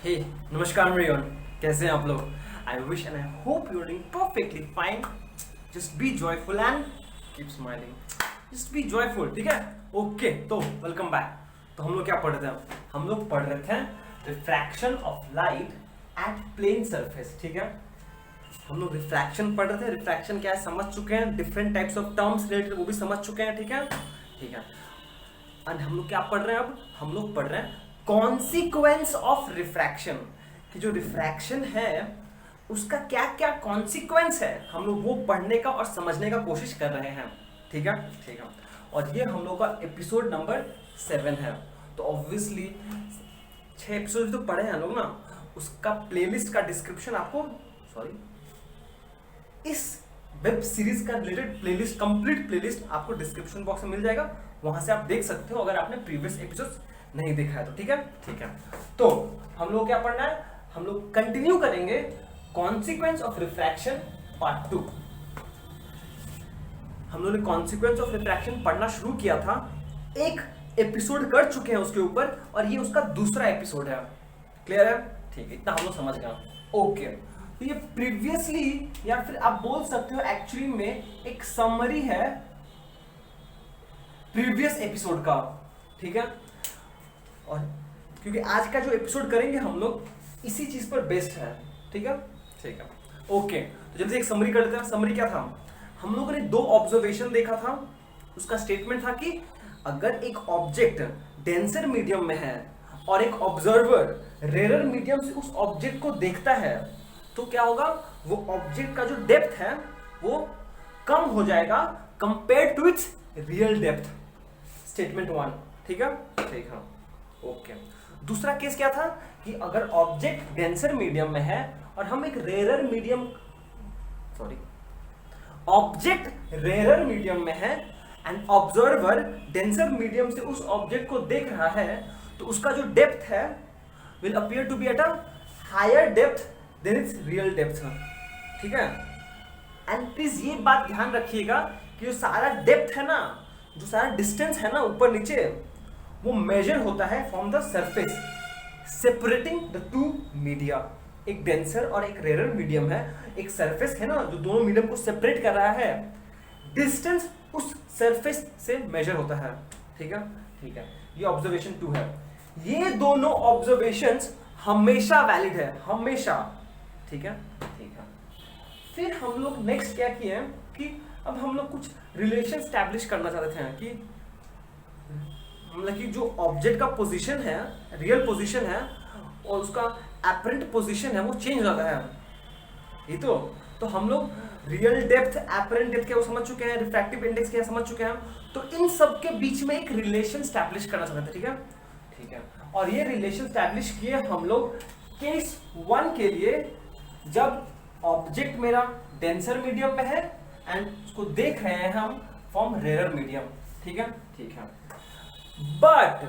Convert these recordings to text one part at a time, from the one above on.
हे नमस्कार एवरीवन, कैसे हैं आप लोग? I wish and I hope you are doing perfectly fine. Just be joyful and keep smiling. Just be joyful, ठीक है? ओके, तो वेलकम बैक. तो हम लोग क्या पढ़ रहे थे? हम लोग पढ़ रहे थे refraction of light at plane surface. ठीक है, हम लोग रिफ्रैक्शन पढ़ रहे थे. रिफ्रैक्शन क्या है समझ चुके हैं, different types of terms related वो भी समझ चुके हैं. ठीक है, ठीक है. एंड हम लोग क्या पढ़ रहे हैं अब? हम लोग पढ़ रहे हैं कॉन्सिक्वेंस ऑफ रिफ्रैक्शन. कि जो रिफ्रैक्शन है उसका क्या क्या कॉन्सिक्वेंस है, हम लोग वो पढ़ने का और समझने का कोशिश कर रहे हैं. ठीक है, ठीक है. और ये हम लोग का एपिसोड नंबर 7 है. तो ऑब्वियसली 6 एपिसोड तो पढ़े हैं हम लोग ना, उसका प्लेलिस्ट का डिस्क्रिप्शन आपको इस वेब सीरीज का रिलेटेड प्लेलिस्ट, कंप्लीट प्लेलिस्ट आपको डिस्क्रिप्शन बॉक्स में मिल जाएगा. वहां से आप देख सकते हो अगर आपने प्रीवियस एपिसोड नहीं देखा है तो. ठीक है, ठीक है. तो हम लोग क्या पढ़ना है? हम लोग कंटिन्यू करेंगे कॉन्सिक्वेंस ऑफ रिफ्रैक्शन पार्ट 2. हम लोग ने कॉन्सिक्वेंस ऑफ रिफ्रैक्शन पढ़ना शुरू किया था, एक एपिसोड कर चुके हैं उसके ऊपर, और ये उसका दूसरा एपिसोड है. क्लियर है? ठीक है, इतना हम लोग समझ गए. ओके, तो ये प्रीवियसली या फिर आप बोल सकते हो एक्चुअली में एक समरी है प्रीवियस एपिसोड का. ठीक है, और क्योंकि आज का जो एपिसोड करेंगे हम लोग इसी चीज पर बेस्ड है. ठीक है, ठीक है. ओके, तो जल्दी एक समरी कर लेते हैं. समरी क्या था? हम लोगों ने 2 ऑब्जर्वेशन देखा था. उसका स्टेटमेंट था कि अगर एक ऑब्जेक्ट डेंसर मीडियम में है और एक ऑब्जर्वर रेयर मीडियम से उस ऑब्जेक्ट को देखता है तो क्या होगा? वो ऑब्जेक्ट का जो डेप्थ है वो कम हो जाएगा compare to its real depth. Statement 1. ठीक है, ठीक है. ओके. दूसरा केस क्या था कि अगर ऑब्जेक्ट डेंसर मीडियम में है और हम एक rare medium object rare medium में है एंड ऑब्जर्वर डेंसर मीडियम से उस ऑब्जेक्ट को देख रहा है तो उसका जो डेप्थ है will appear to be at a higher depth than its real depth. ठीक है, एंड प्लीज ये बात ध्यान रखिएगा कि जो सारा डेप्थ है ना, जो सारा डिस्टेंस है ना ऊपर नीचे, वो मेजर होता है from the surface separating the 2 media. एक डेंसर और एक रेयर मीडियम है, एक सरफेस है ना जो दोनों मीडियम को सेपरेट कर रहा है. डिस्टेंस उस सरफेस से मेजर होता है. ठीक है, ठीक है. ये ऑब्जर्वेशन 2 है. ये दोनों ऑब्जर्वेशंस हमेशा वैलिड है, हमेशा. ठीक है, ठीक है. फिर हम लोग नेक्स्ट क्या किए कि अब हम लोग कुछ रिलेशन स्टैब्लिश करना चाहते थे कि मतलब कि जो ऑब्जेक्ट का पोजीशन है, रियल पोजीशन है, और उसका एपरेंट पोजीशन है वो चेंज हो जाता है. ये तो हम लोग रियल डेप्थ, एपरेंट डेप्थ क्या वो समझ चुके हैं, रिफ्रैक्टिव इंडेक्स क्या समझ चुके हैं. तो इन सब के बीच में एक रिलेशन स्टैब्लिश करना चाहते थे. ठीक है, ठीक है. और ये रिलेशन स्टैब्लिश किए हम लोग केस 1 के लिए, जब ऑब्जेक्ट मेरा डेंसर मीडियम में है एंड उसको देख रहे हैं हम फ्रॉम रेयर मीडियम. ठीक है, ठीक है. बट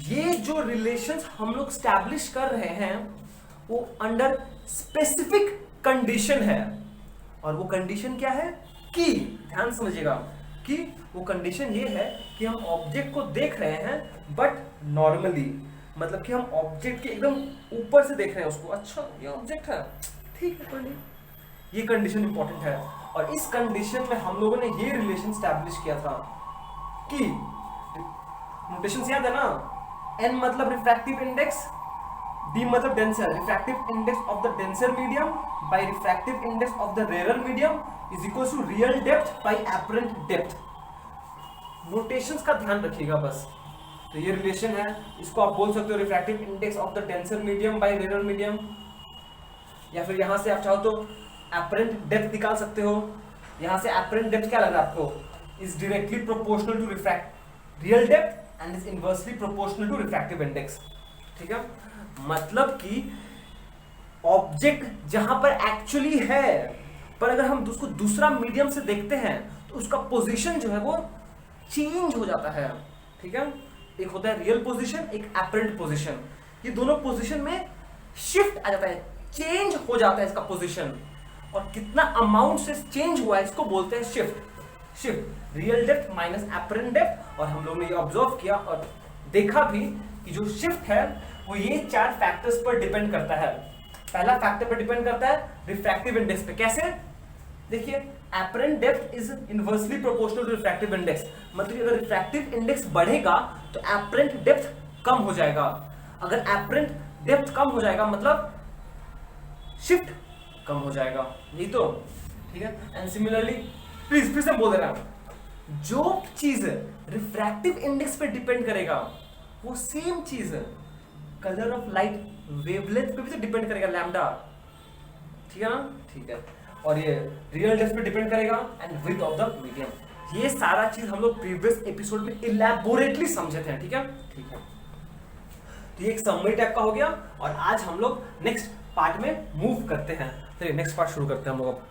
ये जो रिलेशंस हम लोग स्टैब्लिश कर रहे हैं वो अंडर स्पेसिफिक कंडीशन है. और वो कंडीशन क्या है? कि ध्यान समझिएगा कि वो कंडीशन ये है कि हम ऑब्जेक्ट को देख रहे हैं बट नॉर्मली, मतलब कि हम ऑब्जेक्ट के एकदम ऊपर से देख रहे हैं उसको. अच्छा ये ऑब्जेक्ट है, ठीक है, कोई नहीं. ये कंडीशन इंपॉर्टेंट है. और इस कंडीशन में हम लोगों ने ये रिलेशन स्टैब्लिश किया था कि नोटेशन याद है ना, n मतलब रिफ्रैक्टिव इंडेक्स, d मतलब denser. Refractive index of the denser medium by refractive index of the rare medium is equal to real depth by apparent depth. Notations का ध्यान रखिएगा बस. तो ये रिलेशन है, इसको आप बोल सकते हो refractive index of the denser medium by rare medium, या फिर यहां से आप चाहो तो एपरेंट डेप्थ निकाल सकते हो. यहां से एपरेंट डेप्थ क्या लग रहा है आपको? Is directly proportional to real depth and is inversely proportional to refractive index. ठीक है, मतलब कि ऑब्जेक्ट जहां पर एक्चुअली है, पर अगर हम उसको दूसरा मीडियम से देखते हैं तो उसका पोजीशन जो है वो चेंज हो जाता है. ठीक है, एक होता है रियल पोजीशन, एक एपरेंट पोजीशन. ये दोनों पोजीशन में शिफ्ट आ जाता है, चेंज हो जाता है इसका पोजीशन. और कितना अमाउंट से चेंज हुआ है इसको बोलते हैं shift. Shift real depth minus apparent depth. और हम लोग ने ये ऑब्जर्व किया और देखा भी कि जो शिफ्ट है वो ये 4 फैक्टर्स पर डिपेंड करता है। पहला फैक्टर पर डिपेंड करता है रिफ्रैक्टिव इंडेक्स पे। कैसे? देखिए, apparent depth is inversely proportional to refractive index. मतलब अगर रिफ्रैक्टिव इंडेक्स बढ़ेगा तो एपरेंट डेप्थ कम हो जाएगा। अगर एपरेंट डेप्थ कम हो जाएगा मतलब शिफ्ट कम हो जाएगा, यही तो, ठीक है। एंड सिमिलरली, प्लीज फिर से बोल दे रहा हूं, जो चीज रिफ्रैक्टिव इंडेक्स पे डिपेंड करेगा वो सेम चीज कलर ऑफ लाइट वेवलेंथ पे भी तो डिपेंड करेगा, लैम्डा, ठीक है ना, ठीक है। और ये रियल डेप्थ पे डिपेंड करेगा and width of the medium. ये सारा चीज हम लोग प्रीवियस एपिसोड में इलैबोरेटली समझे थे, ठीक है, ठीक है। तो ये एक समरी टाइप का हो गया और आज हम लोग नेक्स्ट पार्ट में मूव करते हैं। चलिए नेक्स्ट पार्ट शुरू करते हैं हम लोग।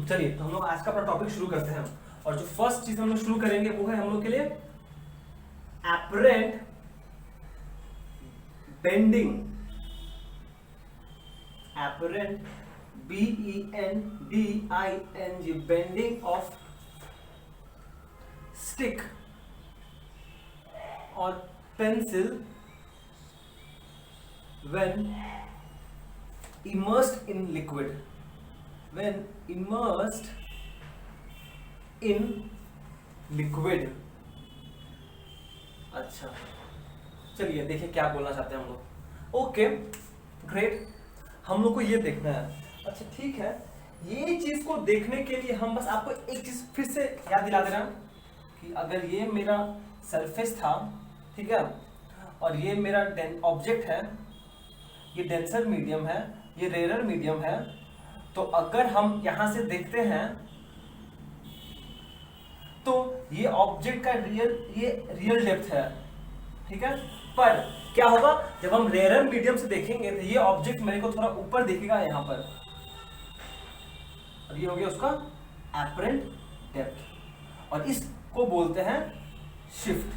चलिए तो हम लोग आज का अपना टॉपिक शुरू करते हैं और जो फर्स्ट चीज हम लोग शुरू करेंगे वो है हम लोग के लिए apparent bending. Apparent BENDING bending of stick और pencil when immersed in liquid, when immersed in liquid। अच्छा, चलिए देखिए क्या बोलना चाहते हैं हम लोग। ओके ग्रेट, हम लोग को ये देखना है। अच्छा ठीक है, ये चीज को देखने के लिए हम बस आपको एक चीज फिर से याद दिला दे रहे हैं कि अगर ये मेरा सरफेस था, ठीक है, और ये मेरा ऑब्जेक्ट है, ये डेंसर मीडियम है, ये रेयर मीडियम है, तो अगर हम यहां से देखते हैं तो ये ऑब्जेक्ट का रियल डेप्थ है, ठीक है। पर क्या होगा जब हम रेयर मीडियम से देखेंगे तो ये ऑब्जेक्ट मेरे को थोड़ा ऊपर दिखेगा यहां पर, और ये हो गया उसका एपरेंट डेप्थ, और इसको बोलते हैं शिफ्ट।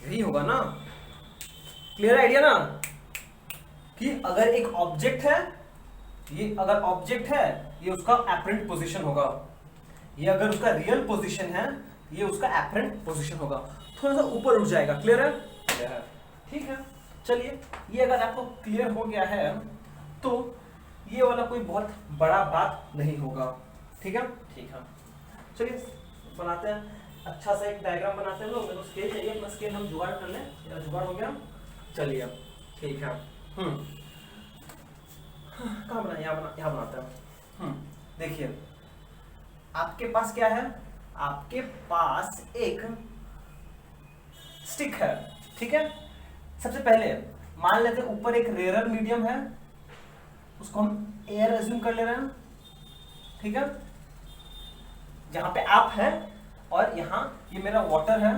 यही होगा ना, क्लियर आइडिया ना, कि अगर एक ऑब्जेक्ट है, ये अगर ऑब्जेक्ट है ये उसका एपरेंट पोजीशन होगा, ये अगर उसका रियल पोजीशन है ये उसका एपरेंट पोजीशन होगा, थोड़ा सा ऊपर उठ जाएगा। क्लियर है? क्लियर है, ठीक है। चलिए ये अगर आपको क्लियर हो गया है तो ये वाला कोई बहुत बड़ा बात नहीं होगा, ठीक है, ठीक है। चलिए बनाते हैं, अच्छा सा एक डायग्राम बनाते हैं लोग। मेरे को स्केल चाहिए, अपना स्केल हम जुगाड़ कर लें, मेरा जुगाड़ हो गया। चलिए अब ठीक है, कहाँ बनाए, यहाँ बनाते हैं। देखिए आपके पास क्या है, आपके पास एक स्टिक है, ठीक है। सबसे पहले मान लेते हैं ऊपर एक रेयर मीडियम है, उसको हम एयर अज्यूम कर ले रहे हैं, ठीक है, जहां पे आप है, और यहां ये मेरा वाटर है,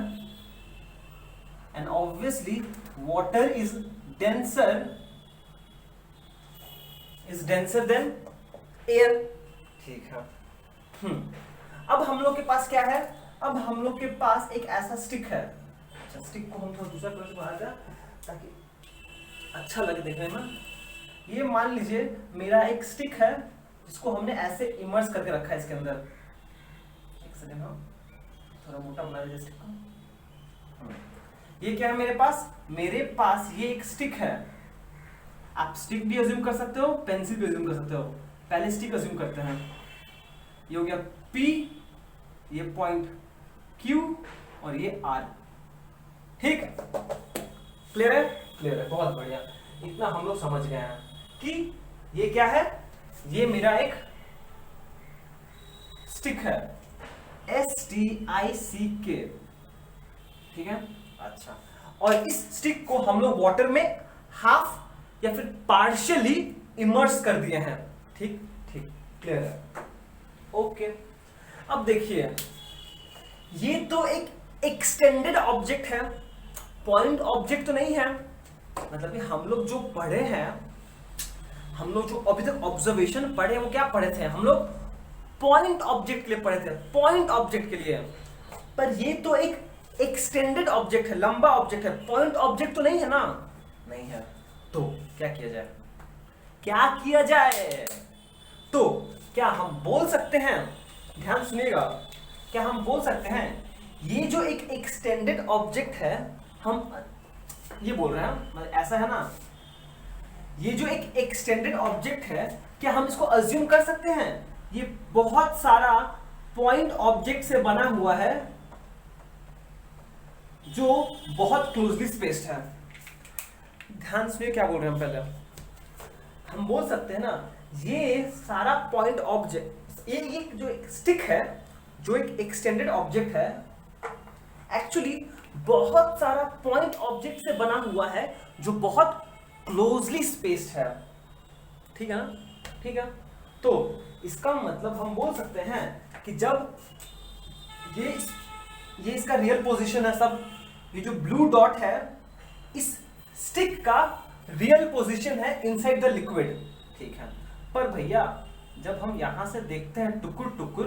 and obviously water is denser then air, ठीक है। अब हम लोग के पास क्या है, अब हम लोग के पास एक ऐसा स्टिक है। अच्छा, स्टिक को हम थोड़ा दूसरा कलर से बनाते हैं ताकि अच्छा लगे देखने में। ये मान लीजिए मेरा एक स्टिक है जिसको हमने ऐसे इमर्स करके रखा है इसके अंदर। एक सेकंड, हम थोड़ा मोटा बना लीजिए स्टिक को। ये क्या है मेरे पास, मेरे पास ये एक स्टिक है। आप स्टिक भी अज्यूम कर सकते हो, पेंसिल भी अज्यूम कर सकते हो। पहले स्टिक अज्यूम करते हैं, ये हो गया P, ये पॉइंट Q और ये R, ठीक है। क्लियर है? क्लियर है, बहुत बढ़िया। इतना हम लोग समझ गए हैं कि ये क्या है, ये मेरा एक स्टिक है, STICK, ठीक है। अच्छा, और इस स्टिक को हम लोग वाटर में हाफ या फिर पार्शियली इमर्स कर दिए हैं, ठीक ठीक, क्लियर है, ओके। अब देखिए ये तो एक एक्सटेंडेड ऑब्जेक्ट है, पॉइंट ऑब्जेक्ट तो नहीं है। मतलब कि हम लोग जो पढ़े हैं, हम लोग जो अभी तक ऑब्जर्वेशन पढ़े वो क्या पढ़े थे, हम लोग पॉइंट ऑब्जेक्ट के लिए पढ़े थे, पॉइंट ऑब्जेक्ट के लिए। पर ये तो एक एक्सटेंडेड ऑब्जेक्ट है, लंबा ऑब्जेक्ट है, पॉइंट ऑब्जेक्ट तो नहीं है ना, नहीं है। तो क्या किया जाए, क्या किया जाए, तो क्या हम बोल सकते हैं, ध्यान सुनिएगा, क्या हम बोल सकते हैं ये जो एक एक्सटेंडेड ऑब्जेक्ट है, हम ये बोल रहे हैं मतलब ऐसा है ना, ये जो एक एक्सटेंडेड ऑब्जेक्ट है, क्या हम इसको अज्यूम कर सकते हैं ये बहुत सारा पॉइंट ऑब्जेक्ट से बना हुआ है जो बहुत क्लोजली स्पेस्ड है। ध्यान सुनिए क्या बोल रहे हैं हम पहले। हम बोल सकते हैं ना, ये सारा पॉइंट ऑब्जेक्ट, ये जो एक स्टिक है, जो एक एक्सटेंडेड ऑब्जेक्ट है, एक्चुअली बहुत सारा पॉइंट ऑब्जेक्ट से बना हुआ है जो बहुत क्लोजली स्पेस्ड है। ठीक है ना, ठीक है। तो इसका मतलब हम बोल सकते हैं कि जब ये इसका रियल पोजीशन है, सब ये जो ब्लू डॉट है इस स्टिक का रियल पोजीशन है इनसाइड द लिक्विड। ठीक है, पर भैया जब हम यहां से देखते हैं टुकुर टुकुर,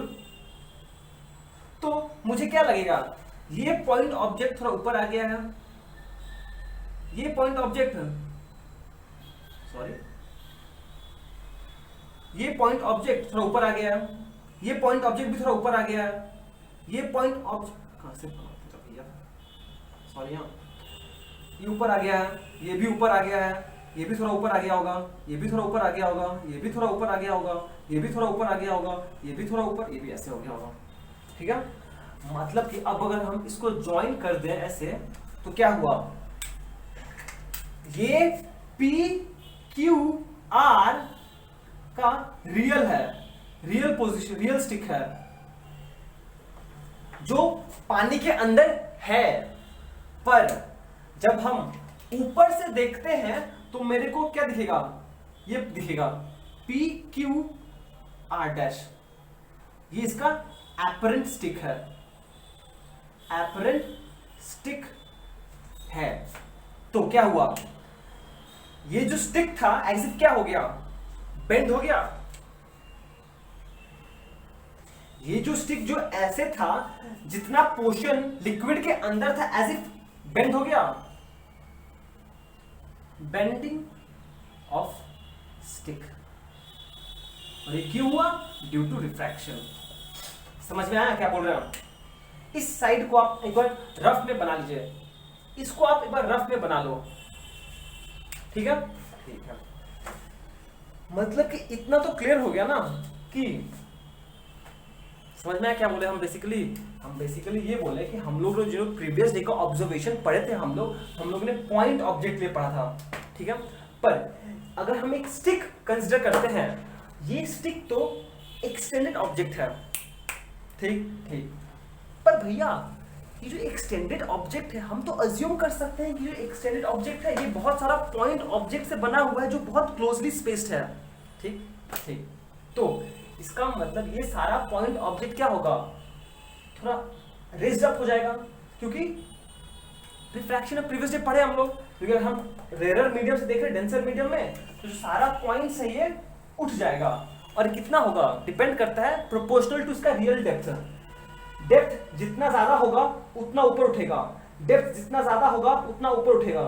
तो मुझे क्या लगेगा, ये पॉइंट ऑब्जेक्ट थोड़ा ऊपर आ गया है, ये पॉइंट ऑब्जेक्ट, सॉरी, ये पॉइंट ऑब्जेक्ट थोड़ा ऊपर आ गया है, ये पॉइंट ऑब्जेक्ट भी थोड़ा ऊपर आ गया है, ये पॉइंट ऑब्जेक्ट कहां से भैया, सॉरी, ये ऊपर आ गया है, ये भी ऊपर आ गया है, ये भी थोड़ा ऊपर आ गया होगा, ये भी थोड़ा ऊपर आ गया होगा, ये भी थोड़ा ऊपर आ गया होगा, ये भी थोड़ा ऊपर आ गया होगा, ये भी थोड़ा ऊपर, ये भी ऐसे हो गया होगा। ठीक है, मतलब कि अब अगर हम इसको ज्वाइन कर दें ऐसे, तो क्या हुआ, ये P Q R का रियल है, रियल पोजीशन, रियल स्टिक है जो पानी के अंदर है। पर जब हम ऊपर से देखते हैं तो मेरे को क्या दिखेगा, ये दिखेगा P Q R डैश, ये इसका एपरेंट स्टिक है, एपरेंट स्टिक है। तो क्या हुआ, ये जो स्टिक था एग्जिट क्या हो गया, बेंड हो गया। ये जो स्टिक जो ऐसे था, जितना पोर्शन लिक्विड के अंदर था एज इफ बेंड हो गया, बेंडिंग ऑफ स्टिक। और ये क्यों हुआ, ड्यू टू रिफ्रैक्शन। समझ में आया क्या बोल रहे हैं। इस साइड को आप एक बार रफ में बना लीजिए, इसको आप एक बार रफ में बना लो। ठीक है, ठीक है, मतलब कि इतना तो क्लियर हो गया ना कि समझ में आया क्या बोले हम बेसिकली ये बोले कि हम लोग जो प्रीवियस डे का ऑब्जर्वेशन पढ़े थे, हम लोग ने पॉइंट ऑब्जेक्ट लिए पढ़ा था। ठीक है, पर अगर हम एक स्टिक कंसिडर करते हैं, ये स्टिक तो एक्सटेंडेड ऑब्जेक्ट है, ठीक, पर भैया ये जो एक्सटेंडेड ऑब्जेक्ट है, हम तो अज्यूम कर सकते हैं कि जो एक्सटेंडेड ऑब्जेक्ट है ये बहुत सारा पॉइंट ऑब्जेक्ट से बना हुआ है जो बहुत क्लोजली स्पेस्ड है। ठीक, तो इसका मतलब ये सारा पॉइंट ऑब्जेक्ट क्या होगा, थोड़ा रेज्ड अप हो जाएगा, क्योंकि रिफ्रैक्शन ऑफ प्रीवियस डे पढ़े हम लोग, क्योंकि अगर हम रेयर मीडियम से देख रहे हैं डेंसर मीडियम में, तो जो सारा पॉइंट्स है ये उठ जाएगा। और कितना होगा, डिपेंड करता है प्रोपोर्शनल टू इसका रियल डेप्थ। डेप्थ जितना ज्यादा होगा उतना ऊपर उठेगा, डेप्थ जितना ज्यादा होगा उतना ऊपर उठेगा,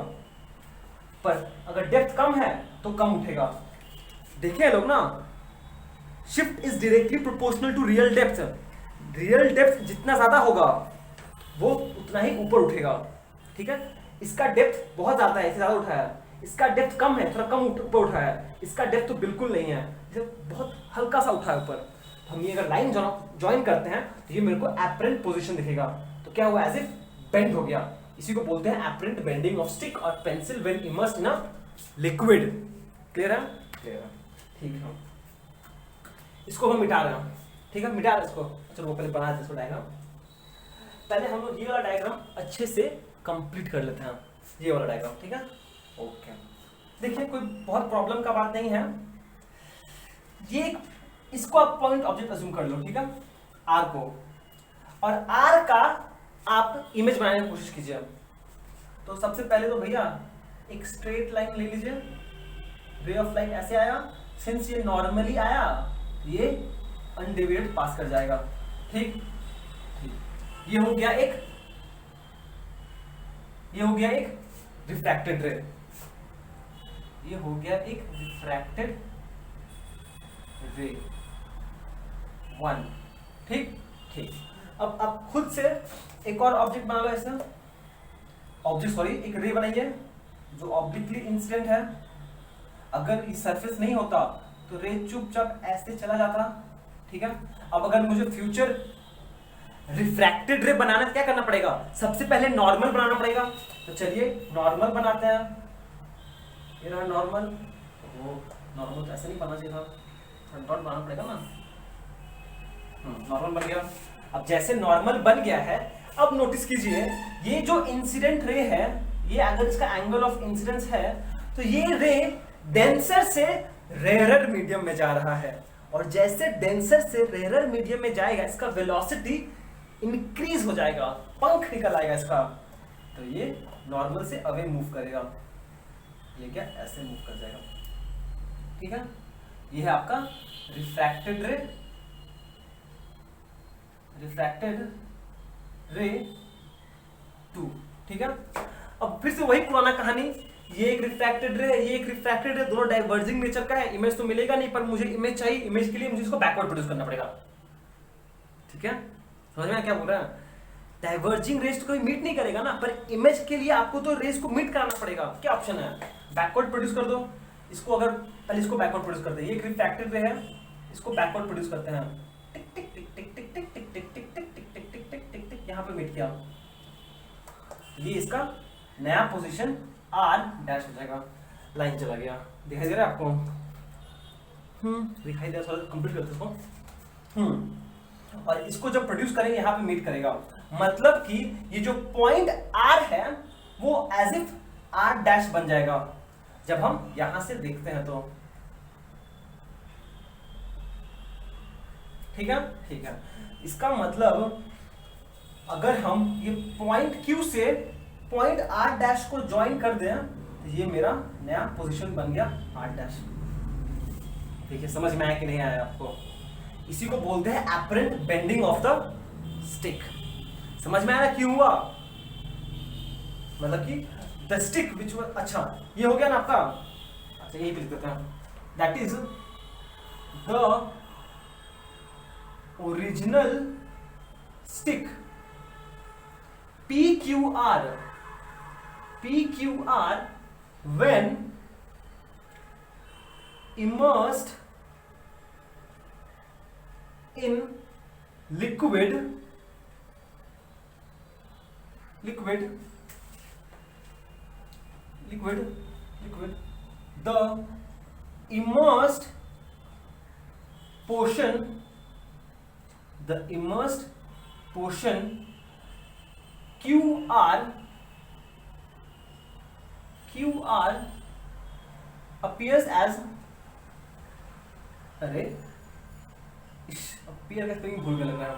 पर अगर डेप्थ कम है तो कम उठेगा। देखिए लोग ना, shift is directly proportional to real depth. Real depth जितना ज्यादा होगा वो उतना ही ऊपर उठेगा। ठीक है, इसका डेप्थ बहुत ज्यादा है, इससे ज्यादा उठाया है, इसका डेप्थ कम है, थोड़ा कम ऊपर उठाया है, इसका डेप्थ तो बिल्कुल नहीं है, इसे बहुत हल्का सा उठा है ऊपर। हम ये अगर लाइन ज्वाइन करते हैं तो ये मेरे को एपरेंट पोजीशन दिखेगा। तो क्या हुआ, एज इफ बेंड हो गया। इसी को बोलते हैं एपरेंट बेंडिंग ऑफ स्टिक और pencil when immersed in a liquid. Clear है, क्लियर है, ठीक है। इसको हम मिटा रहे हैं, ठीक है, मिटा रहे इसको। चलो वो पहले बना देते इसको डायग्राम। पहले हम लोग ये वाला डायग्राम अच्छे से कंप्लीट कर लेते हैं, ये वाला डायग्राम, ठीक है। ओके, देखिए कोई बहुत प्रॉब्लम का बात नहीं है। ये इसको आप पॉइंट ऑब्जेक्ट अज्यूम कर लो, ठीक है, आर को, और आर का आप इमेज बनाने की कोशिश कीजिए। तो सबसे पहले तो भैया एक स्ट्रेट लाइन ले लीजिए, रे ऑफ लाइट ऐसे आया, सिंस ये नॉर्मली आया ये अनडिवाइडेड पास कर जाएगा। ठीक, ये हो गया एक रिफ्रैक्टेड रे, ये हो गया एक रिफ्रैक्टेड रे 1। ठीक, अब आप खुद से एक और ऑब्जेक्ट बना लो ऐसा, एक रे बनाइए जो ऑब्लिकली इंसिडेंट है। अगर इस सरफेस नहीं होता तो रे चुपचाप ऐसे चला जाता, ठीक है। अब अगर मुझे फ्यूचर रिफ्रैक्टेड रे बनाना क्या करना पड़ेगा, सबसे पहले नॉर्मल बनाना पड़ेगा। तो चलिए नॉर्मल बनाते हैं। ये रहा नॉर्मल। वो नॉर्मल तो ऐसे नहीं बनना चाहिए था, डॉट बनाना पड़ेगा ना। नॉर्मल बन गया। अब जैसे नॉर्मल बन गया है, अब नोटिस कीजिए ये जो इंसिडेंट रे है, ये अगर इसका एंगल ऑफ इंसिडेंस है तो ये रे डेंसर से रेयरर मीडियम में जा रहा है, और जैसे डेंसर से रेयरर मीडियम में जाएगा इसका वेलोसिटी इंक्रीज हो जाएगा, पंख निकल आएगा इसका। तो ये नॉर्मल से अवे मूव करेगा, ये क्या ऐसे मूव कर जाएगा, ठीक है। ये है आपका रिफ्रैक्टेड रे 2, ठीक है। अब फिर से वही पुराना कहानी, ये एक रिफ्रैक्टेड रे, ये एक रिफ्रैक्टेड रे, दोनों डाइवर्जिंग नेचर का है। इमेज तो मिलेगा नहीं, पर मुझे इमेज चाहिए, इमेज के लिए मुझे इसको बैकवर्ड प्रोड्यूस करना पड़ेगा, ठीक है। समझ में क्या बोल रहा है? डाइवर्जिंग रेस तो कोई मीट नहीं करेगा ना, पर इमेज के लिए आपको तो रेस को मीट कराना पड़ेगा। क्या ऑप्शन है? बैकवर्ड प्रोड्यूस कर दो इसको। अगर पहले इसको बैकवर्ड प्रोड्यूस करते हैं, ये एक रिफ्रैक्टेड रे है, इसको बैकवर्ड प्रोड्यूस करते हैं, टिक टिक टिक टिक टिक टिक टिक टिक टिक टिक टिक टिक टिक टिक टिक टिक, यहाँ पे मीट किया, ये इसका नया पोजीशन R डैश हो जाएगा। लाइन चला गया, दिखाई दे रहा है आपको? दिखाई दे रहा है, कंप्लीट करते इसको। और इसको जब प्रोड्यूस करेंगे यहाँ पे मीट करेगा, मतलब कि ये जो पॉइंट R है वो एज इफ R डैश बन जाएगा जब हम यहां से देखते हैं तो, ठीक है, ठीक है। इसका मतलब अगर हम ये पॉइंट Q से पॉइंट R डैश को ज्वाइन कर दें तो ये मेरा नया पोजीशन बन गया R डैश। ठीक है, समझ में आया कि नहीं आया आपको? इसी को बोलते हैं apparent bending of the stick. समझ में आया क्यों हुआ? मतलब कि द स्टिक विच, अच्छा ये हो गया ना आपका। अच्छा यही लिख देते हैं, that is the original stick PQR when immersed in liquid the immersed portion QR appears as, अरे appear का स्पेलिंग भूल गया लग रहा है,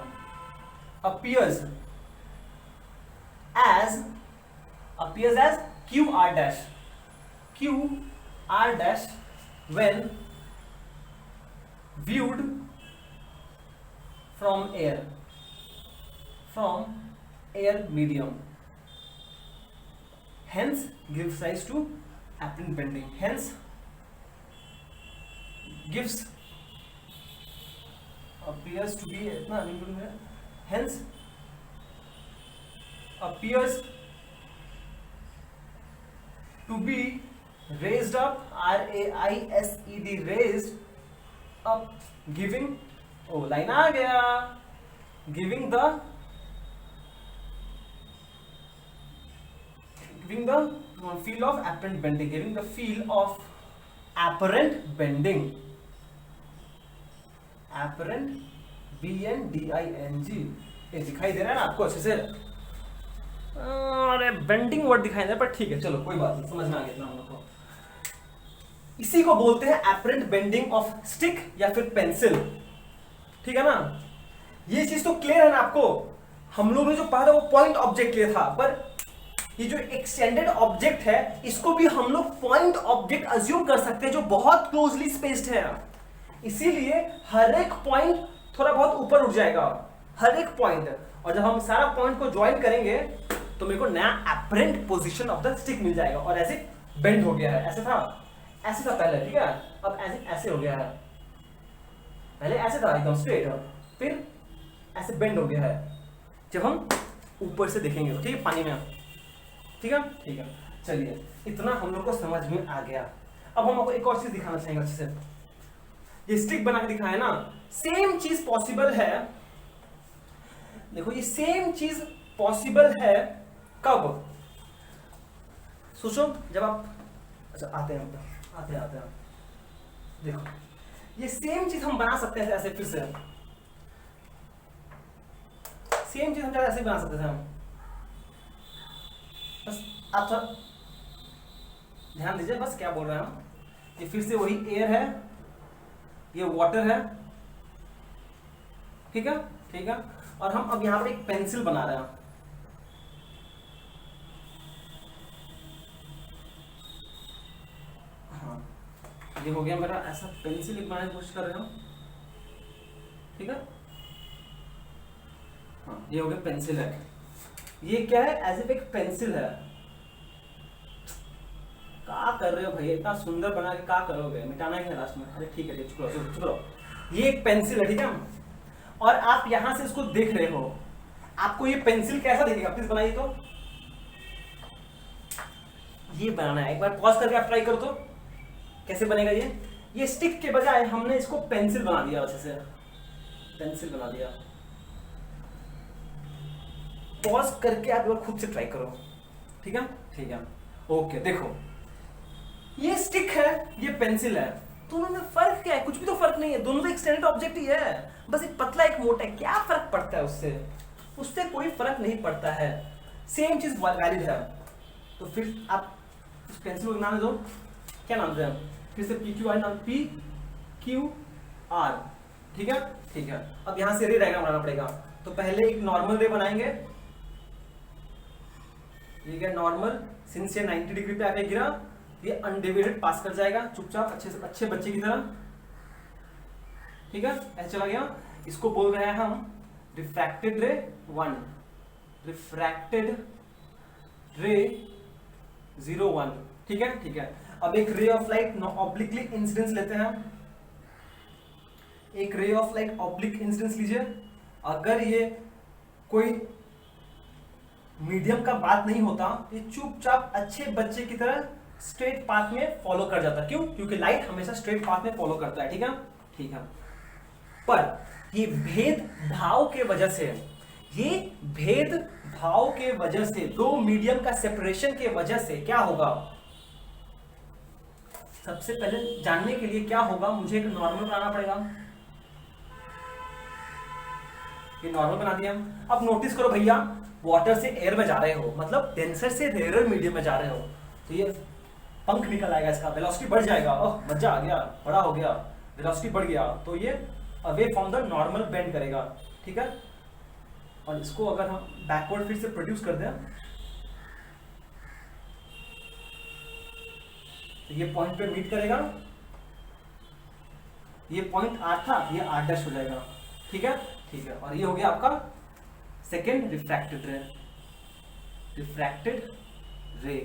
appears as QR dash when viewed from air medium, hence gives rise to apparent bending, hence gives appears to be इतना unequal है, hence appears to be raised up, RAISED, raised up, giving, oh line आ गया, giving the feel of apparent bending, giving the feel of apparent bending, apparent BENDING। ये दिखाई दे रहा है ना आपको अच्छे से? अरे बेंडिंग वर्ड दिखाई दे रहा है, पर ठीक है चलो कोई बात नहीं, समझ में आ गया इतना हम लोग को। इसी को बोलते हैं एपरेंट बेंडिंग ऑफ स्टिक या फिर पेंसिल, ठीक है ना। ये चीज तो क्लियर है ना आपको? हम लोग ने जो पढ़ा था वो पॉइंट ऑब्जेक्ट लिया था, पर ये जो एक्सटेंडेड ऑब्जेक्ट है इसको भी हम लोग पॉइंट ऑब्जेक्ट अज्यूम कर सकते हैं जो बहुत क्लोजली स्पेस्ड है। इसीलिए हर एक पॉइंट थोड़ा बहुत ऊपर उठ जाएगा, हर एक पॉइंट, और जब हम सारा पॉइंट को ज्वाइन करेंगे तो मेरे को नया apparent position of the stick मिल जाएगा। और ऐसे बेंड हो गया है, ऐसे था पहले, ठीक है, अब ऐसे हो गया है। पहले ऐसे था एकदम स्ट्रेट, फिर ऐसे बेंड हो गया है, जब हम ऊपर से देखेंगे, ठीक है, पानी में, ठीक है, ठीक है। चलिए, इतना हम लोग को समझ में आ गया। अब हम आपको एक और चीज दिखाना चाहेंगे अच्छे से। ये स्टिक बना के दिखाया ना, सेम चीज पॉसिबल है। देखो, ये सेम चीज पॉसिबल है कब? सोचो, जब आप, अच्छा आते हैं, देखो ये सेम चीज हम बना सकते हैं ऐसे, फिर से सेम चीज हम ऐसे बना सकते थे हम। बस आप थोड़ा ध्यान दीजिए, बस क्या बोल रहे हैं हम। ये फिर से वही एयर है, ये वाटर है, ठीक है, ठीक है। और हम अब यहां पर एक पेंसिल बना रहे हैं। हाँ, ये हो गया मेरा ऐसा पेंसिल एक बनाने की कोशिश कर रहे हो, ठीक है। हाँ, ये हो गया पेंसिल है। ये क्या है? एज एक पेंसिल है। क्या कर रहे हो भैया, इतना सुंदर बना के क्या करोगे? मिटाना है लास्ट में? अरे ठीक है, चुप रहो। ये एक पेंसिल है, ठीक है। और आप यहां से इसको देख रहे हो, आपको ये पेंसिल कैसा दिखेगा? प्लीज बनाइए तो। ये बनाना है, एक बार पॉज करके आप ट्राई करो तो कैसे बनेगा ये स्टिक के बजाय हमने इसको पेंसिल बना दिया, अच्छे से पेंसिल बना दिया। पॉज करके आप एक बार खुद से ट्राई करो, ठीक है, ठीक है। ओके, देखो ये स्टिक है, ये पेंसिल है, दोनों में फर्क क्या है? कुछ भी तो फर्क नहीं है, दोनों तो एक्सटेंडेड ऑब्जेक्ट ही है, बस एक पतला एक मोटा है। क्या फर्क पड़ता है उससे? उससे कोई फर्क नहीं पड़ता है, सेम चीज वैलिड है। तो फिर आप उस पेंसिल को नाम दो, क्या नाम दें? फिर से PQR नाम, PQR, ठीक है, ठीक है। अब यहां से रे डायग्राम बनाना पड़ेगा। तो पहले एक नॉर्मल रे बनाएंगे। ये क्या नॉर्मल, सिंस ये 90 डिग्री पे आके गिरा, ये अनडिवाइडेड पास कर जाएगा चुपचाप, अच्छे बच्चे की तरह, ठीक है, ऐसे चला गया। इसको बोल रहे हैं हम रिफ्रैक्टेड रे 1, रिफ्रैक्टेड रे 01, ठीक है, ठीक है। अब एक ray of light obliquely incidence लेते हैं। एक ray of light oblique incidence लीजिए। अगर ये कोई मीडियम का बात नहीं होता, ये चुपचाप अच्छे बच्चे की तरह स्ट्रेट पाथ में फॉलो कर जाता। क्यों? क्योंकि लाइट हमेशा स्ट्रेट पाथ में फॉलो करता है, ठीक है, ठीक है। पर ये भेदभाव के वजह से, ये भेदभाव के वजह से, दो मीडियम का सेपरेशन के वजह से क्या होगा? सबसे पहले जानने के लिए क्या होगा, मुझे एक नॉर्मल बनाना पड़ेगा। ये नॉर्मल बना दिया। अब नोटिस करो भैया, वाटर से एयर में जा रहे हो, मतलब डेंसर से रेयर मीडियम में जा रहे हो, तो ये पंख निकल आएगा, इसका वेलोसिटी बढ़ जाएगा। ओह मजा आ गया, बड़ा हो गया, वेलोसिटी बढ़ गया, तो ये away from the normal bend करेगा, ठीक है। और इसको अगर हम बैकवर्ड फिर से प्रोड्यूस कर दें, तो ये पॉइंट पे मीट करेगा। ये पॉइंट R था, ये R' हो जाएगा, ठीक है, ठीक है। और ये हो गया आपका सेकेंड रिफ्रैक्टेड रे, रिफ्रैक्टेड रे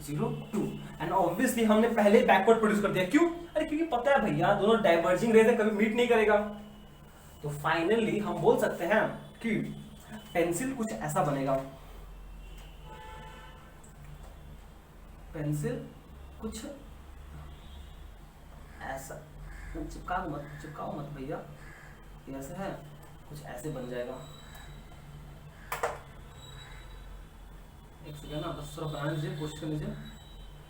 02। एंड ऑब्वियसली हमने पहले बैकवर्ड प्रोड्यूस कर दिया। क्यों? अरे क्योंकि पता है भैया, दोनों डाइवर्जिंग रेज है, कभी मीट नहीं करेगा। तो फाइनली हम बोल सकते हैं कि पेंसिल कुछ ऐसा बनेगा। पेंसिल कुछ ऐसा, चिपकाओ मत भैया, ऐसे है, कुछ ऐसे बन जाएगा। एक सेकेंड ना, बस थोड़ा बनाने दीजिए, कोशिश कर लीजिए।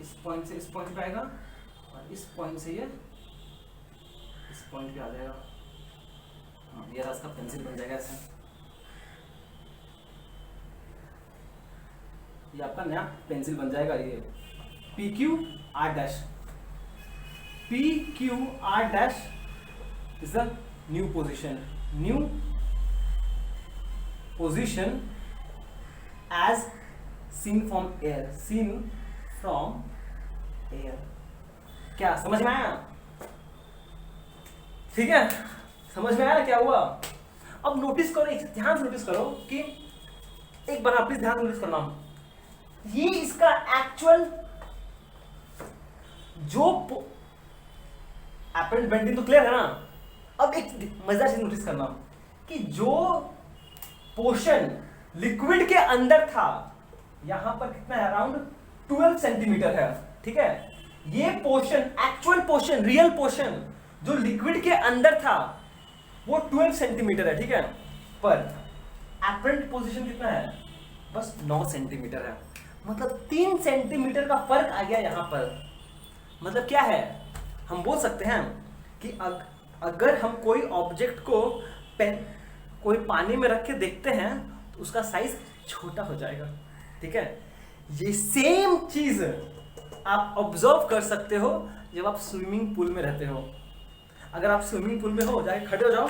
इस पॉइंट से इस पॉइंट पे आएगा, और इस पॉइंट से ये इस पॉइंट पे आ जाएगा। हाँ, ये रास्ता पेंसिल बन जाएगा ऐसे। ये आपका नया पेंसिल बन जाएगा। ये PQR', PQR' is the new position as seen from air। क्या समझ में आया? ठीक है, समझ में आया क्या हुआ? अब नोटिस करो, एक ध्यान से नोटिस करो कि एक बार प्लीज ध्यान से नोटिस करना, ये इसका एक्चुअल जो एपरेंट बेंडिंग तो क्लियर है ना। अब एक मजेदार चीज नोटिस करना, कि जो पोर्शन लिक्विड के अंदर था, यहां पर कितना है, अराउंड 12 सेंटीमीटर है, ठीक है। ये portion, actual portion, real portion जो लिक्विड के अंदर था वो 12 सेंटीमीटर है, ठीक है। पर एपरेंट पोजीशन कितना है, बस 9 सेंटीमीटर है। मतलब 3 सेंटीमीटर का फर्क आ गया यहां पर। मतलब क्या है, हम बोल सकते हैं कि अगर हम कोई ऑब्जेक्ट को कोई पानी में रख के देखते हैं तो उसका साइज छोटा हो जाएगा, ठीक है। ये सेम चीज आप ऑब्जर्व कर सकते हो जब आप स्विमिंग पूल में रहते हो। अगर आप स्विमिंग पूल में हो, जाके खड़े हो जाओ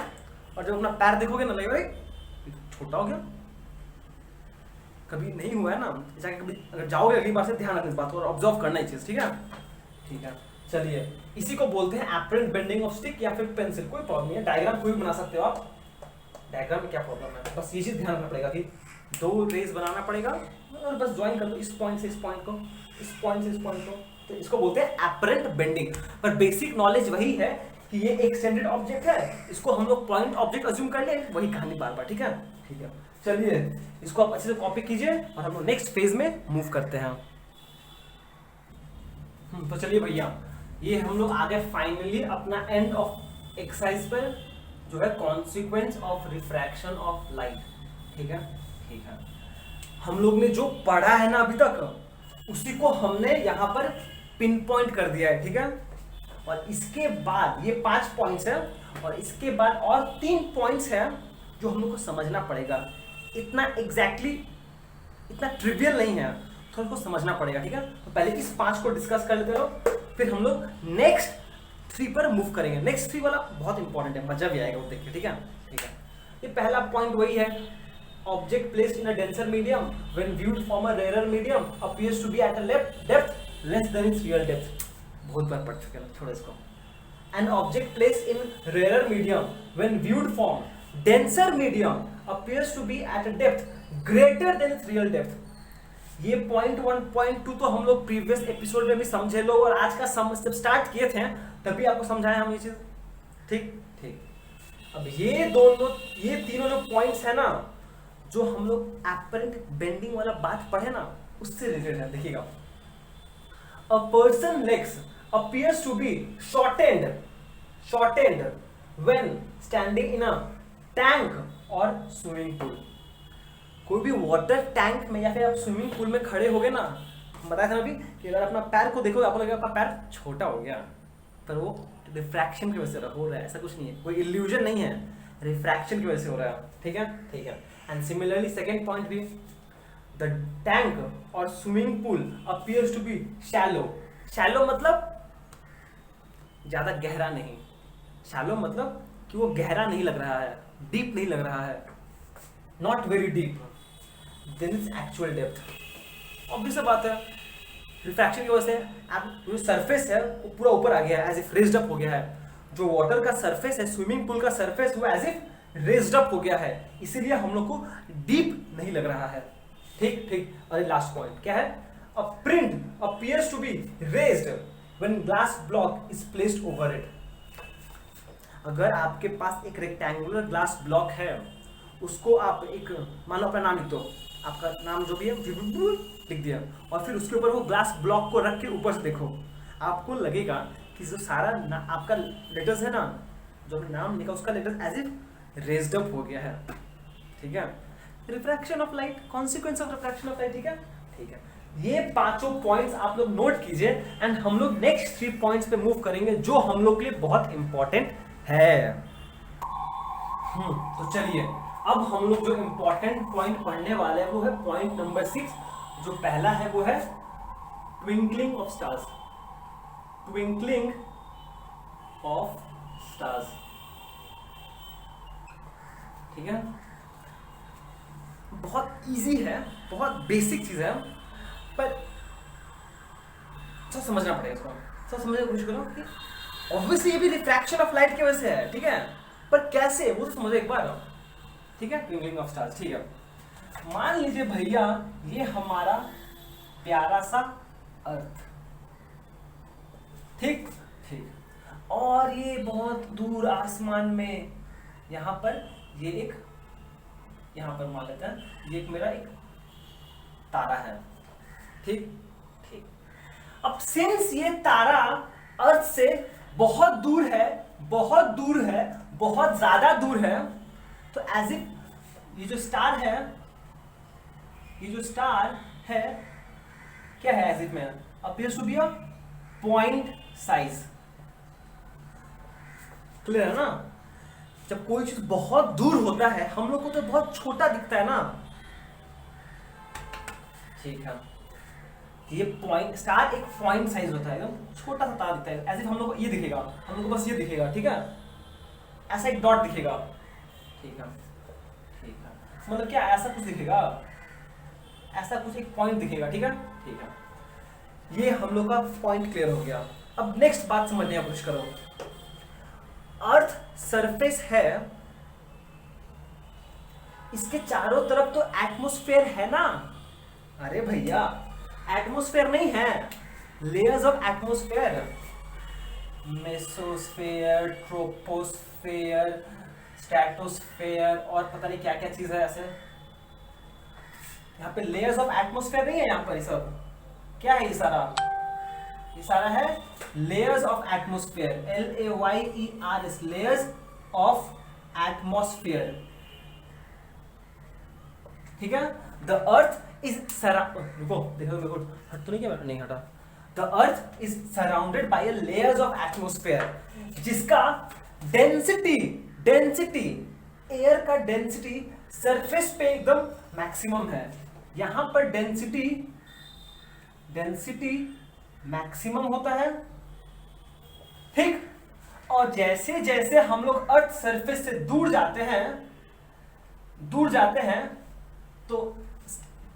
और जब अपना पैर देखोगे ना, लगेगा छोटा हो गया। कभी नहीं हुआ है ना, जाके कभी अगर जाओगे अगली बार से ध्यान रखना इस बात को और ऑब्जर्व करना ही चीज, ठीक है। ठीक है, चलिए इसी को बोलते हैं एपरेंट बेंडिंग ऑफ स्टिक या फिर पेंसिल। कोई प्रॉब्लम नहीं है, डायग्राम कोई भी बना सकते हो आप। डायग्राम में क्या प्रॉब्लम है, बस ये चीज ध्यान रखना पड़ेगा कि 2 रेज बनाना पड़ेगा और बस ज्वाइन कर दो इस पॉइंट से इस पॉइंट को, इस पॉइंट से इस पॉइंट को। तो इसको बोलते हैं एपरेंट बेंडिंग। पर बेसिक नॉलेज वही है कि ये एक्सटेंडेड ऑब्जेक्ट है, इसको हम लोग पॉइंट ऑब्जेक्ट अज्यूम कर ले, वही कहानी बार बार, ठीक है। ठीक है, चलिए इसको आप अच्छे से कॉपी कीजिए और हम लोग नेक्स्ट फेज में मूव करते हैं। तो चलिए भैया, ये हम लोग आगे फाइनली अपना एंड ऑफ एक्सरसाइज पर जो है consequence of refraction of light, ठीक है। ठीक है, हम लोग ने जो पढ़ा है ना अभी तक, उसी को हमने यहां पर पिन पॉइंट कर दिया है, ठीक है। और इसके बाद ये 5 पॉइंट्स है और इसके बाद और 3 पॉइंट्स है जो हम लोग को समझना पड़ेगा। इतना एग्जैक्टली इतना ट्रिवियल नहीं है, तो उसको समझना पड़ेगा, ठीक है। तो पहले इस 5 को डिस्कस कर लेते हो, फिर हम लोग नेक्स्ट 3 पर मूव करेंगे। नेक्स्ट 3 वाला बहुत इंपॉर्टेंट है, मजा भी आएगा वो देख के, ठीक है। ठीक है, ये पहला पॉइंट वही है, object placed in a denser medium when viewed from a rare medium appears to be at a depth less than its real depth. बहुत बार पढ़ चुके हैं, छोड़ो इसको। An object placed in rare medium when viewed from denser medium appears to be at a depth greater than its real depth. ये point 1 point 2 तो हम लोग प्रीवियस एपिसोड में भी समझे लोग, और आज का जब स्टार्ट किए थे तभी आपको समझाया हम ये चीज, ठीक ठीक। अब ये तीनों जो पॉइंट्स है ना, जो हम लोग एपरेंट बेंडिंग वाला बात पढ़े ना, उससे रिलेटेड है। देखिएगा, a person legs appears to be shortened when standing in a tank और स्विमिंग पूल। कोई भी वाटर टैंक में या फिर आप स्विमिंग पूल में खड़े होगे ना, बताया था ना अभी कि अगर अपना पैर को देखोगे आपको लगेगा आपका पैर छोटा हो गया, पर वो रिफ्रैक्शन की वजह से हो रहा है, ऐसा कुछ नहीं है, कोई इल्यूजन नहीं है, रिफ्रैक्शन की वजह से हो रहा है, ठीक है। ठीक है, एंड सिमिलरली सेकेंड पॉइंट भी, द टैंक और swimming pool appears to be shallow. Shallow मतलब ज्यादा गहरा नहीं, शैलो मतलब कि वो गहरा नहीं लग रहा है, डीप नहीं लग रहा है, not very deep than its actual depth. Obvious बात है, रिफ्रैक्शन की वजह से आप जो सरफेस है वो पूरा ऊपर आ गया है, एज इफ रेज्ड अप हो गया है। जो वाटर का सरफेस है, स्विमिंग पूल का सरफेस, वो एज इफ रेज्ड अप हो गया है, इसीलिए हम लोग को डीप नहीं लग रहा है, ठीक ठीक। और लास्ट पॉइंट क्या है, a print appears to be raised when glass block is placed over it. अगर आपके पास एक रेक्टेंगुलर ग्लास ब्लॉक है, उसको आप एक, मान लो अपना नाम लिख दो, आपका नाम जो भी है लिख दिया, और फिर उसके ऊपर वो ग्लास ब्लॉक को रख के ऊपर से देखो, आपको लगेगा कि जो सारा आपका लेटर्स है ना, जो आपने नाम लिखा उसका letter as if raised up हो गया है, ठीक है। Refraction of light, consequence of refraction of light, ठीक है ठीक है। ये 5 पॉइंट्स आप लोग नोट कीजिए, एंड हम लोग नेक्स्ट 3 पॉइंट्स पे मूव करेंगे जो हम लोग के लिए बहुत इंपॉर्टेंट है। तो चलिए अब हम लोग जो इंपॉर्टेंट पॉइंट पढ़ने वाले हैं वो है पॉइंट नंबर 6। जो पहला है वो है twinkling of stars. Twinkling of stars, ठीक है। बहुत इजी है, बहुत बेसिक चीज है, पर सब समझना पड़ेगा इसको, सब समझने की कोशिश करो कि ऑब्वियसली ये भी रिफ्रैक्शन ऑफ लाइट की वजह से है, ठीक है, पर कैसे वो तो समझो एक बार, ठीक है। ट्विंकलिंग ऑफ स्टार्स, ठीक है। मान लीजिए भैया ये हमारा प्यारा सा अर्थ, ठीक ठीक, और ये बहुत दूर आसमान में यहाँ पर ये एक यहाँ पर मान लेते हैं, ये एक मेरा एक तारा है, ठीक ठीक। अब सिंस ये तारा अर्थ से बहुत दूर है, बहुत दूर है, बहुत ज्यादा दूर है, तो एज इफ ये जो स्टार है, ये जो स्टार है क्या है, एज इफ में appears to be a point size. Clear है ना? जब कोई चीज बहुत दूर होता है हम लोग को तो बहुत छोटा दिखता है ना, ठीक है। ये पॉइंट, स्टार एक पॉइंट साइज होता है, एकदम छोटा सा तारा दिखता है, एज इफ हम लोग को ये दिखेगा, हम लोग को बस ये दिखेगा, ठीक है, ऐसा एक डॉट दिखेगा, ठीक है ठीक है, मतलब क्या ऐसा कुछ दिखेगा, ऐसा कुछ एक पॉइंट दिखेगा, ठीक है ठीक है। ये हम लोग का पॉइंट क्लियर हो गया। अब नेक्स्ट बात समझने की कोशिश करो। अर्थ सरफेस है, इसके चारों तरफ तो एटमॉस्फेयर है ना। अरे भैया एटमॉस्फेयर नहीं है, layers of atmosphere, mesosphere, troposphere, stratosphere और पता नहीं क्या क्या चीज है ऐसे। यहाँ पे लेयर्स ऑफ एटमॉस्फेयर नहीं है, यहाँ पर ये सब क्या है, ये सारा है layers of atmosphere, LAYERS, layers of atmosphere, ठीक है। द अर्थ इज रुको देखो मेरे को हट तो नहीं, क्या नहीं हटा। The earth is surrounded by layers of atmosphere, जिसका डेंसिटी एयर का डेंसिटी सरफेस पे एकदम मैक्सिमम है। यहां पर डेंसिटी मैक्सिमम होता है, ठीक। और जैसे जैसे हम लोग अर्थ सरफेस से दूर जाते हैं तो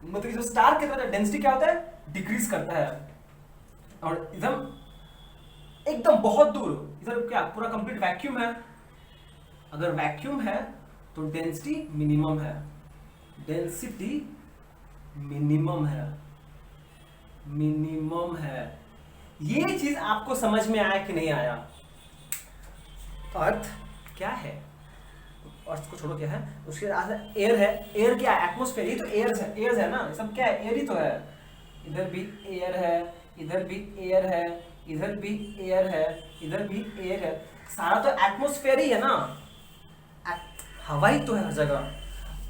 मतलब जो स्टार के तरह डेंसिटी क्या होता है, डिक्रीज करता है। और एकदम बहुत दूर, इधर क्या पूरा कंप्लीट वैक्यूम है, अगर वैक्यूम है तो डेंसिटी मिनिमम है, मिनिमम है। ये चीज आपको समझ में आया कि नहीं आया? अर्थ क्या है, अर्थ को छोड़ो क्या है, उसके आगे एयर है। एयर क्या है, एटमॉस्फेयर, ये तो एयर है ना, सब क्या है, एयर ही तो है। इधर भी एयर है, इधर भी एयर है, इधर भी एयर है, इधर भी एयर है, सारा तो एटमॉस्फेयर ही है ना, हवा ही तो है हर जगह।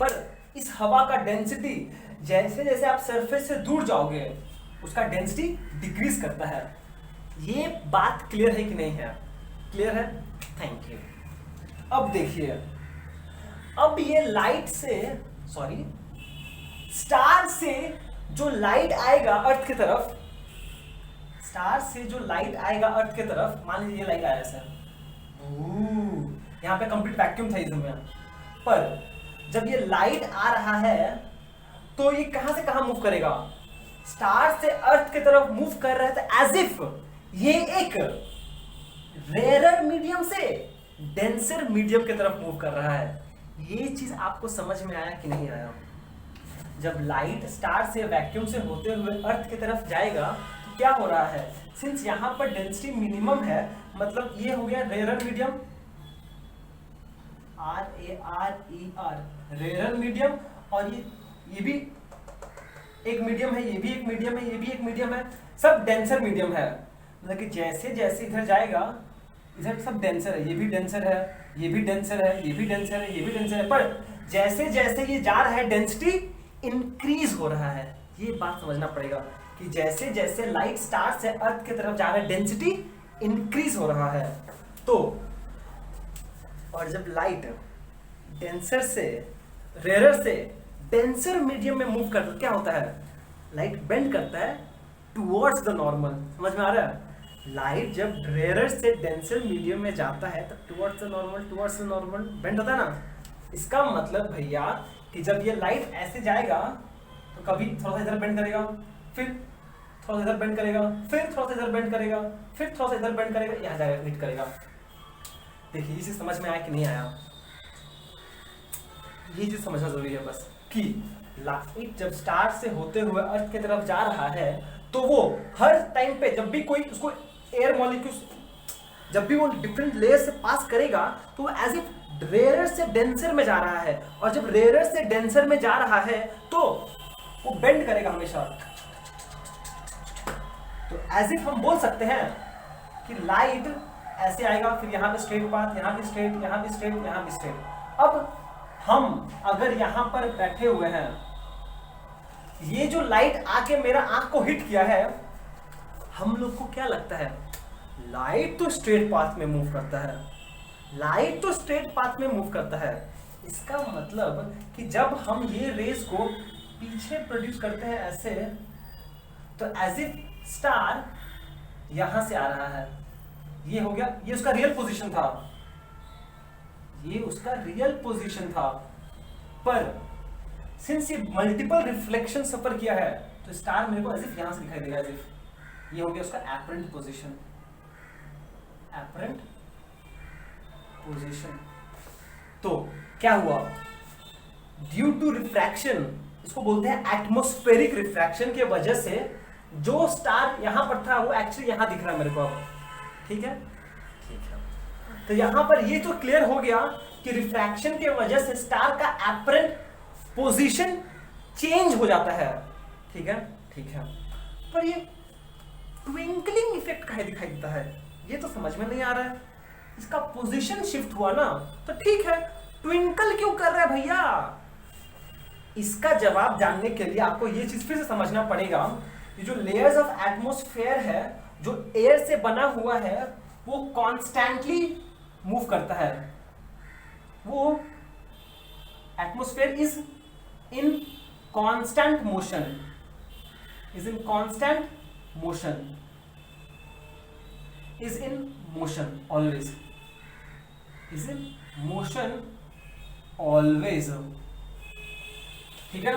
पर इस हवा का डेंसिटी जैसे जैसे आप सरफेस से दूर जाओगे उसका डेंसिटी डिक्रीज करता है। ये बात क्लियर है कि नहीं है? क्लियर है, थैंक यू। अब देखिए, अब ये लाइट से स्टार से जो लाइट आएगा अर्थ की तरफ, स्टार से जो लाइट आएगा अर्थ की तरफ, मान लीजिए ये लाइट आया सर, यहाँ पे कंप्लीट वैक्यूम था इसमें, पर जब ये लाइट आ रहा है तो ये कहां से कहां मूव करेगा, स्टार से अर्थ की तरफ मूव कर रहा है, तो एज इफ ये एक रेयरर मीडियम से डेंसर मीडियम की तरफ मूव कर रहा है। ये चीज आपको समझ में आया कि नहीं आया? जब लाइट स्टार से वैक्यूम से होते हुए अर्थ की तरफ जाएगा तो क्या हो रहा है, सिंस यहां पर डेंसिटी मिनिमम है, मतलब ये हो गया rarer medium, RARER, rarer medium, और ये भी एक मीडियम है, ये भी एक मीडियम है, ये भी एक मीडियम है, सब डेंसर मीडियम है। मतलब कि जैसे जैसे इधर जाएगा इधर सब डेंसर है, ये भी डेंसर है, ये भी डेंसर है, ये भी डेंसर है, ये भी डेंसर है, पर जैसे जैसे ये जा रहा है डेंसिटी इंक्रीज हो रहा है। ये बात समझना पड़ेगा कि जैसे जैसे लाइट स्टार से अर्थ की तरफ जा रहा है डेंसिटी इंक्रीज हो रहा है। तो और जब लाइट डेंसर से रेयरर से डेंसर मीडियम में मूव करता है क्या होता है, लाइट बेंड करता है टुवर्ड्स द नॉर्मल। समझ में आ रहा है? लाइट जब रेयरर से डेंसर मीडियम में जाता है तो टुवर्ड्स द नॉर्मल बेंड होता है ना। इसका मतलब भैया कि जब ये लाइट ऐसे जाएगा तो कभी थोड़ा सा इधर बेंड करेगा, फिर थोड़ा सा इधर बेंड करेगा, फिर थोड़ा सा इधर बेंड करेगा, फिर थोड़ा सा इधर बेंड करेगा, यहाँ जाएगा हिट करेगा। देखिए ये चीज समझ में आया कि नहीं आया? ये चीज समझना जरूरी है बस कि लाइट जब स्टार से होते हुए अर्थ की तरफ जा रहा है तो वो हर टाइम पे जब भी कोई उसको एयर मॉलिक्यूल्स जब भी वो डिफरेंट लेयर से पास करेगा तो वो एज इफ रेयर से डेंसर में जा रहा है, और जब रेयर से डेंसर में जा रहा है तो वो बेंड करेगा हमेशा। तो एज इफ हम बोल सकते हैं कि लाइट ऐसे आएगा, फिर यहां पे स्ट्रेट पाथ, यहां भी स्ट्रेट, यहां भी स्ट्रेट, यहां भी स्ट्रेट। अब हम अगर यहां पर बैठे हुए हैं, ये जो लाइट आके मेरा आंख को हिट किया है, हम लोग को क्या लगता है? लाइट तो स्ट्रेट पाथ में मूव करता है, लाइट तो स्ट्रेट पाथ में मूव करता है। इसका मतलब कि जब हम ये रेस को पीछे प्रोड्यूस करते हैं ऐसे, तो एज इफ स्टार यहां से आ रहा है, ये हो गया, ये उसका रियल पोजीशन था, ये उसका रियल पोजीशन था। पर सिंस ये मल्टीपल रिफ्लेक्शन सफर किया है, तो स्टार मेरे को एज इफ यहां से दिखाई देगा, एज इफ ये हो गया उसका एपरेंट पोजीशन, एपरेंट पोजीशन। तो क्या हुआ? ड्यू टू रिफ्रैक्शन, इसको बोलते हैं एटमॉस्फेरिक रिफ्रैक्शन के वजह से जो स्टार यहां पर था वो एक्चुअली यहां दिख रहा है मेरे को अब। ठीक है, ठीक है। तो यहां पर ये तो क्लियर हो गया कि रिफ्रैक्शन के वजह से स्टार का एपरेंट पोजीशन चेंज हो जाता है। ठीक है, ठीक है। पर ये ट्विंकलिंग इफेक्ट काहे दिखाई देता है, ये तो समझ में नहीं आ रहा है। इसका पोजीशन शिफ्ट हुआ ना, तो ठीक है, ट्विंकल क्यों कर रहा है भैया? इसका जवाब जानने के लिए आपको ये चीज फिर से समझना पड़ेगा। ये जो लेयर्स ऑफ एटमॉस्फेयर है, जो एयर से बना हुआ है, वो कॉन्स्टेंटली मूव करता है। वो atmosphere is in constant motion, is in constant motion, is in motion always, is in motion always. ठीक है।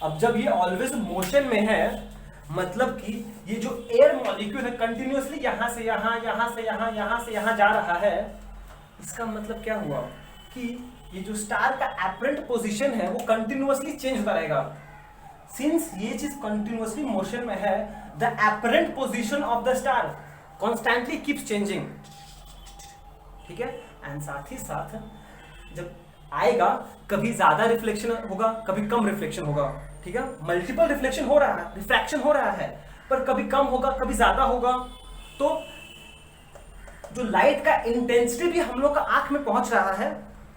अब जब ये ऑलवेज मोशन में है, मतलब कि ये जो एयर मॉलिक्यूल है कंटिन्यूअसली यहां से यहां, यहां से यहां, यहां से यहां जा रहा है। इसका मतलब क्या हुआ कि ये जो स्टार का एपरेंट पोजीशन है वो कंटिन्यूअसली चेंज होता रहेगा। सिंस ये चीज कंटिन्यूअसली मोशन में है, the apparent position of the star constantly keeps changing. ठीक है। एंड साथ ही साथ जब आएगा, कभी ज्यादा रिफ्लेक्शन होगा, कभी कम रिफ्लेक्शन होगा। ठीक है, मल्टीपल रिफ्लेक्शन हो रहा है, रिफ्रैक्शन हो रहा है, पर कभी कम होगा, कभी ज्यादा होगा। तो जो लाइट का इंटेंसिटी भी हम लोग का आंख में पहुंच रहा है,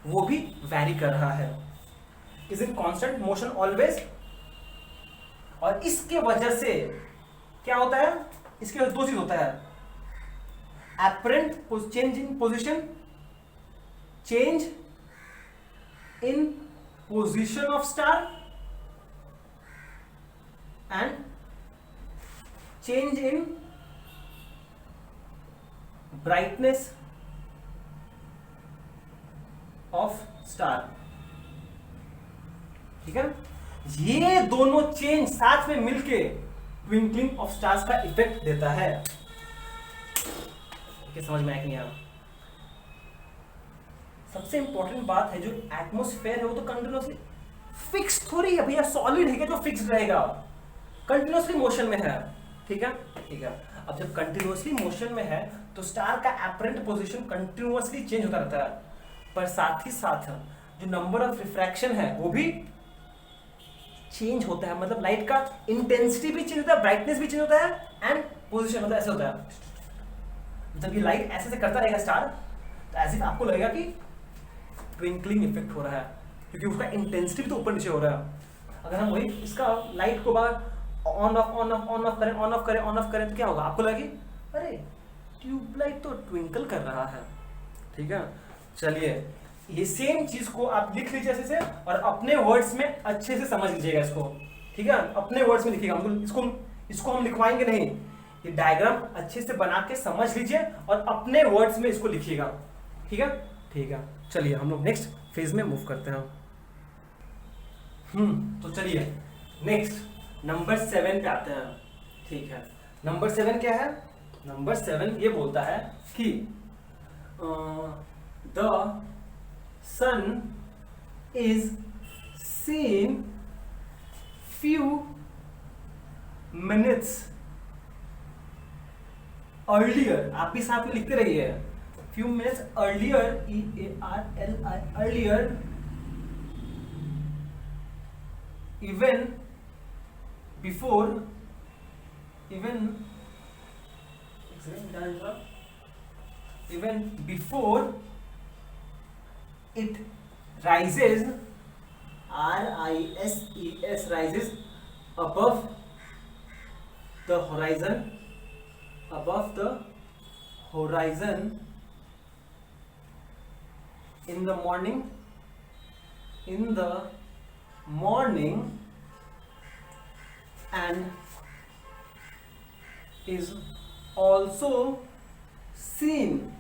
वो भी वैरी कर रहा है। Is in constant motion always. और इसके वजह से क्या होता है? इसके वजह दो चीज होता है, apparent change in position, change in position of star, and change in brightness of star. ठीक है। ये दोनों चेंज साथ में मिलके ट्विंकलिंग ऑफ स्टार्स का इफेक्ट देता है। क्या समझ में आया कि नहीं आया? सबसे इंपॉर्टेंट बात है, जो एटमॉस्फेयर है वो तो कंटिन्यूअसली फिक्स थोड़ी है भैया, सॉलिड है जो फिक्स रहेगा, कंटिन्यूअसली मोशन में है। ठीक है, ठीक है। अब जब कंटिन्यूअसली मोशन में है तो स्टार का एपरेंट पोजीशन कंटिन्यूअसली चेंज होता रहता है, पर साथ ही साथ जो नंबर ऑफ रिफ्रैक्शन है वो भी चेंज होता है। मतलब लाइट का इंटेंसिटी भी चेंज होता है, ब्राइटनेस भी चेंज होता है, एंड पोजीशन मतलब ऐसे होता है। जब ये लाइट ऐसे से करता रहेगा स्टार, तो ऐसे आपको लगेगा कि ट्विंकलिंग इफेक्ट हो रहा है, क्योंकि उसका इंटेंसिटी भी तो ऊपर नीचे हो रहा है। अगर हम वही इसका लाइट को बाहर on off on off on off करें, ऑन ऑफ करें, ऑन ऑफ करें, तो क्या होगा? आपको लगे अरे ट्यूबलाइट तो ट्विंकल कर रहा है। ठीक है, चलिए ये सेम चीज को आप लिख लीजिए ऐसे से, और अपने वर्ड्स में अच्छे से समझ लीजिएगा इसको। ठीक है, अपने वर्ड्स में लिखिएगा, इसको हम लिखवाएंगे नहीं, ये डायग्राम अच्छे से बना के समझ लीजिए और अपने वर्ड्स में इसको लिखिएगा। ठीक है, ठीक है। चलिए हम लोग नेक्स्ट फेज में मूव करते हैं। तो चलिए नेक्स्ट नंबर 7 पे आते हैं। ठीक है, नंबर 7 क्या है? नंबर 7 ये बोलता है कि the sun is seen few minutes earlier, आप भी साथ में लिखते रहिए, few minutes earlier, EARLI, earlier, even before it rises, RISES, rises above the horizon, in the morning, and is also seen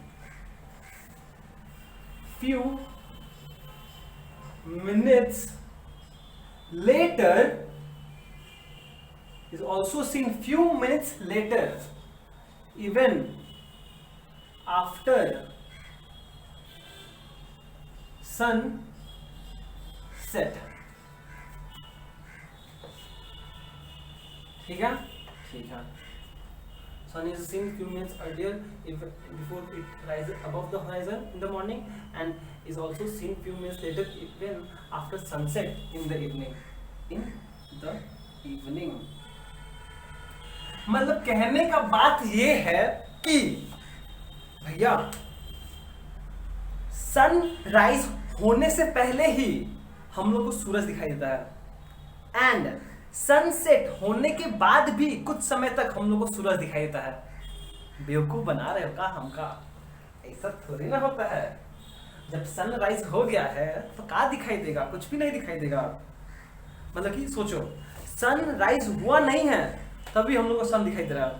few minutes later, even after sunset. ठीक है. Sun is seen few minutes earlier, before it rises above the horizon in the morning, and is also seen few minutes later, even after sunset in the evening. मतलब कहने का बात ये है कि भैया सनराइज होने से पहले ही हम लोग को सूरज दिखाई देता है, एंड सनसेट होने के बाद भी कुछ समय तक हम लोग को सूरज दिखाई देता है. बेवकूफ बना रहे हो का हमका? ऐसा थोड़ी ना होता है. जब सनराइज हो गया है तो क्या दिखाई देगा? कुछ भी नहीं दिखाई देगा. मतलब कि सोचो, सनराइज हुआ नहीं है तभी हम लोग को सन दिखाई दे रहा है,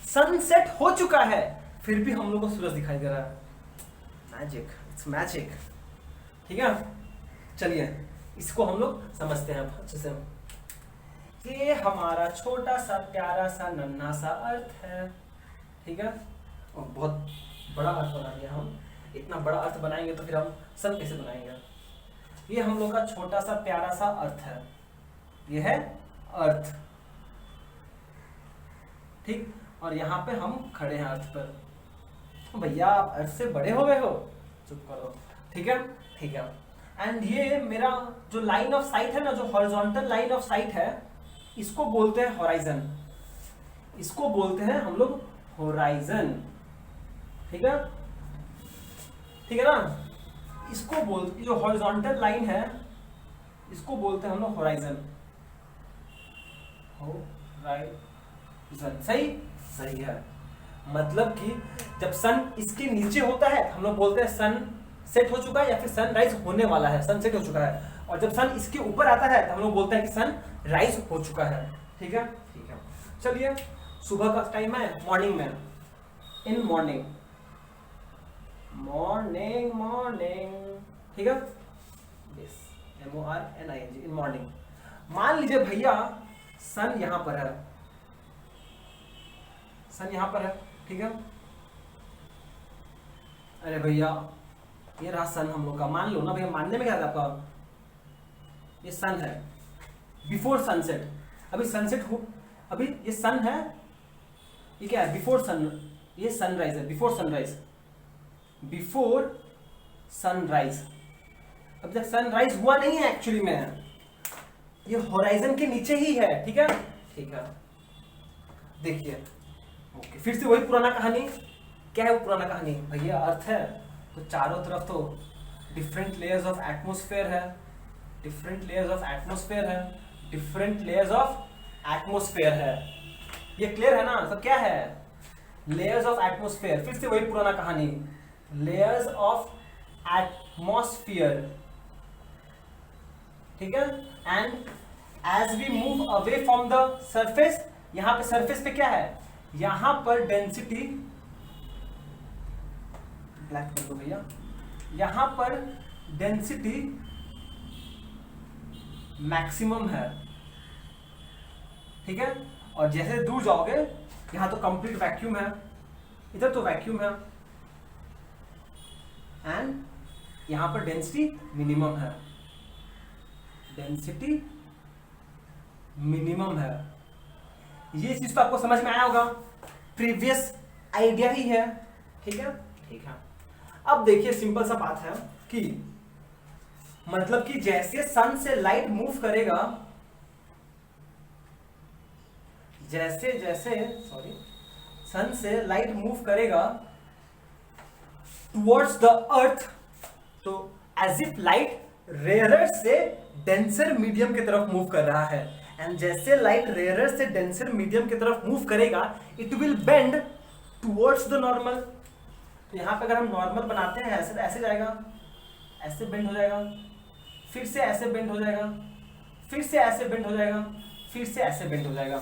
सनसेट हो चुका है फिर भी हम लोग को सूरज दिखाई दे रहा है. Magic, it's magic. ठीक है, चलिए इसको हम लोग समझते हैं अच्छे से. ये हमारा छोटा सा प्यारा सा नन्हा सा अर्थ है. ठीक है, और बहुत बड़ा अर्थ बना दिया हम. इतना बड़ा अर्थ बनाएंगे तो फिर हम सन कैसे बनाएंगे? ये हम लोग का छोटा सा प्यारा सा अर्थ है. ये है अर्थ. ठीक, और यहाँ पे हम खड़े हैं अर्थ पर. भैया आप अर्थ से बड़े हो गए हो, चुप करो. ठीक है. एंड ये मेरा जो लाइन ऑफ साइट है ना, जो हॉरिजॉन्टल लाइन ऑफ साइट है, इसको बोलते हैं हॉराइजन. इसको बोलते हैं हम लोग होराइजन. ठीक है ना. इसको बोलते, जो हॉरिजॉन्टल लाइन है इसको बोलते हैं हम लोग होराइजन. सही है. मतलब कि जब सन इसके नीचे होता है हम लोग बोलते हैं सन सेट हो चुका है, या फिर सन राइज होने वाला है, सन सेट हो चुका है. और जब सन इसके ऊपर आता है तो हम लोग बोलते हैं कि सन राइज हो चुका है. ठीक है. चलिए, सुबह का टाइम है, मॉर्निंग में, इन मॉर्निंग. ठीक है, MORNING, इन मॉर्निंग. मान लीजिए भैया सन यहां पर है, ठीक है. अरे भैया ये रहा सन हम लोग का. मान लो ना भैया, मानने में क्या था आपका? ये सन है बिफोर सनसेट. अभी सनसेट हो, अभी ये सन है, ये क्या है? बिफोर सन. ये सनराइज है, बिफोर सनराइज. अब जब सनराइज हुआ नहीं है एक्चुअली में, ये होराइजन के नीचे ही है. ठीक है. देखिए, ओके, फिर से वही पुराना कहानी. क्या है वो पुराना कहानी? भैया अर्थ है तो चारों तरफ तो डिफरेंट लेयर्स ऑफ एटमॉस्फेयर है. ये क्लियर है ना? सब क्या है? Layers of atmosphere. फिर से वही पुराना कहानी, लेयर्स ऑफ एटमॉस्फेयर. ठीक है. And as we move away from the surface, यहां पे सरफेस पे क्या है? यहां पर डेंसिटी, ब्लैक कर दो भैया, यहां पर डेंसिटी मैक्सिमम है. ठीक है. और जैसे दूर जाओगे, यहां तो कंप्लीट वैक्यूम है, इधर तो वैक्यूम है, एंड यहां पर डेंसिटी मिनिमम है. ये चीज तो आपको समझ में आया होगा, प्रीवियस आइडिया ही है. ठीक है. अब देखिए सिंपल सा बात है कि मतलब कि जैसे सन से लाइट मूव करेगा, जैसे जैसे सॉरी सन से लाइट मूव करेगा टुवर्ड्स द अर्थ, तो एज इफ लाइट रेयरर से डेंसर मीडियम की तरफ मूव कर रहा है, एंड जैसे लाइट रेयरर से डेंसर मीडियम की तरफ मूव करेगा it will bend towards the normal. तो यहां पे अगर हम नॉर्मल बनाते हैं ऐसे ऐसे जाएगा, ऐसे बेंड हो जाएगा, फिर से ऐसे बेंड हो जाएगा, फिर से ऐसे बेंड हो जाएगा, फिर से ऐसे बेंड हो जाएगा।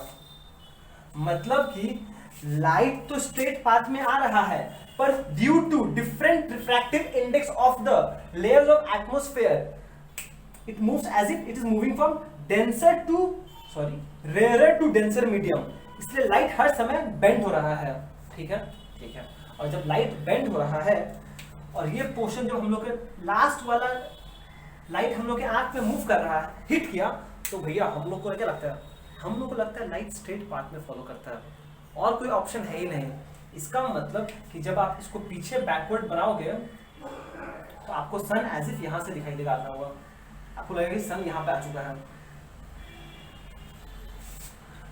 मतलब कि लाइट तो स्ट्रेट पाथ में आ रहा है, पर due to different refractive index of the layers of atmosphere it moves as if it is moving from denser to rarer to denser medium, इसलिए लाइट हर समय बेंड हो रहा है। ठीक है, ठीक है। और जब लाइट बेंड हो रहा है और ये पोर्शन जो हम लोग के लास्ट वाला लाइट हम लोग के आंख में मूव कर रहा है, हिट किया, तो भैया हम लोग को क्या लगता है, हम लोग को लगता है लाइट स्ट्रेट पाथ में फॉलो करता है और कोई ऑप्शन है ही नहीं। इसका मतलब कि जब आप इसको पीछे बैकवर्ड बनाओगे तो आपको सन एज इफ यहां से दिखाई देगा आता हुआ, आपको लगेगा कि सन यहां पे आ चुका है।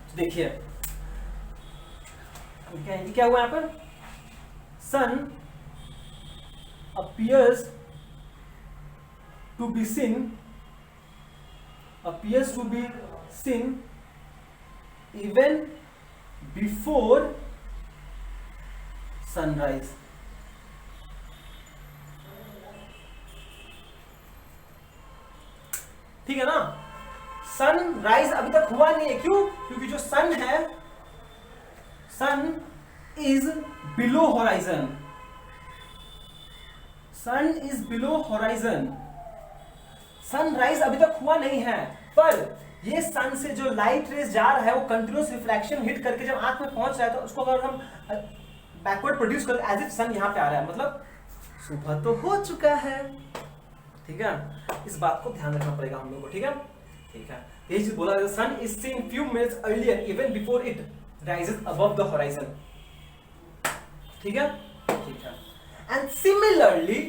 तो देखिए क्या हुआ यहाँ पर, सन appears to be seen even before sunrise। ठीक है ना, सनराइज अभी तक हुआ नहीं है, क्यों? क्योंकि जो सन है, sun is below horizon, sun is below horizon. Sunrise अभी तक हुआ नहीं है, पर ये सन से जो लाइट रेज जा रहा है वो कंटिन्यूस रिफ्लेक्शन हिट करके जब आंख में पहुंच रहा है, तो उसको अगर हम बैकवर्ड प्रोड्यूस कर एज इफ सन यहां पे आ रहा है, मतलब सुबह तो हो चुका है। ठीक है, इस बात को ध्यान रखना पड़ेगा हम लोग को। ठीक है, ठीक है। ये चीज बोला, sun is seen few minutes earlier even before it rises above the horizon. ठीक है, ठीक है। एंड सिमिलरली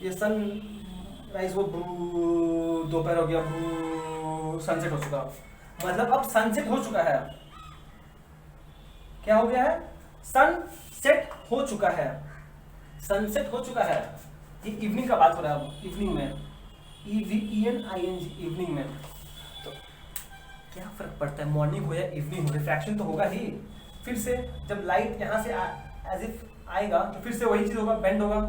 ये सन राइज वो दोपहर हो गया, सनसेट हो चुका, मतलब अब सनसेट हो चुका है। क्या हो गया है? सनसेट हो चुका है, सनसेट हो चुका है। ये इवनिंग का बात हो रहा है, इवनिंग में, EVENING इवनिंग में। तो क्या फर्क पड़ता है मॉर्निंग हो या इवनिंग हो, रिफ्रैक्शन तो होगा ही। फिर से जब लाइट यहाँ से एज इफ आएगा तो फिर से वही चीज होगा, बेंड होगा,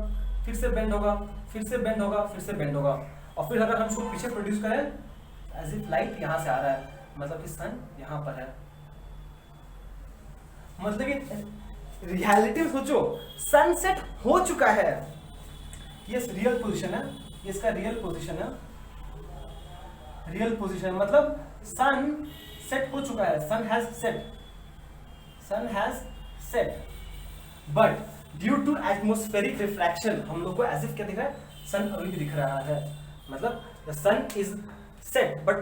फिर से बेंड होगा, फिर से बेंड होगा, फिर से बेंड होगा। और फिर अगर हम इसको पीछे प्रोड्यूस करें एज इफ लाइट यहाँ से आ रहा है, मतलब कि सन यहाँ पर है। मतलब कि रियलिटी सोचो, सनसेट हो चुका है, ये रियल पोजीशन है, ये इसका रियल पोजीशन है, रियल पोजीशन मतलब सन सेट हो चुका है, sun has set, but due to atmospheric refraction हम लोग को एज इफ क्या दिख रहा है, सन अभी भी दिख रहा है। मतलब the sun is set but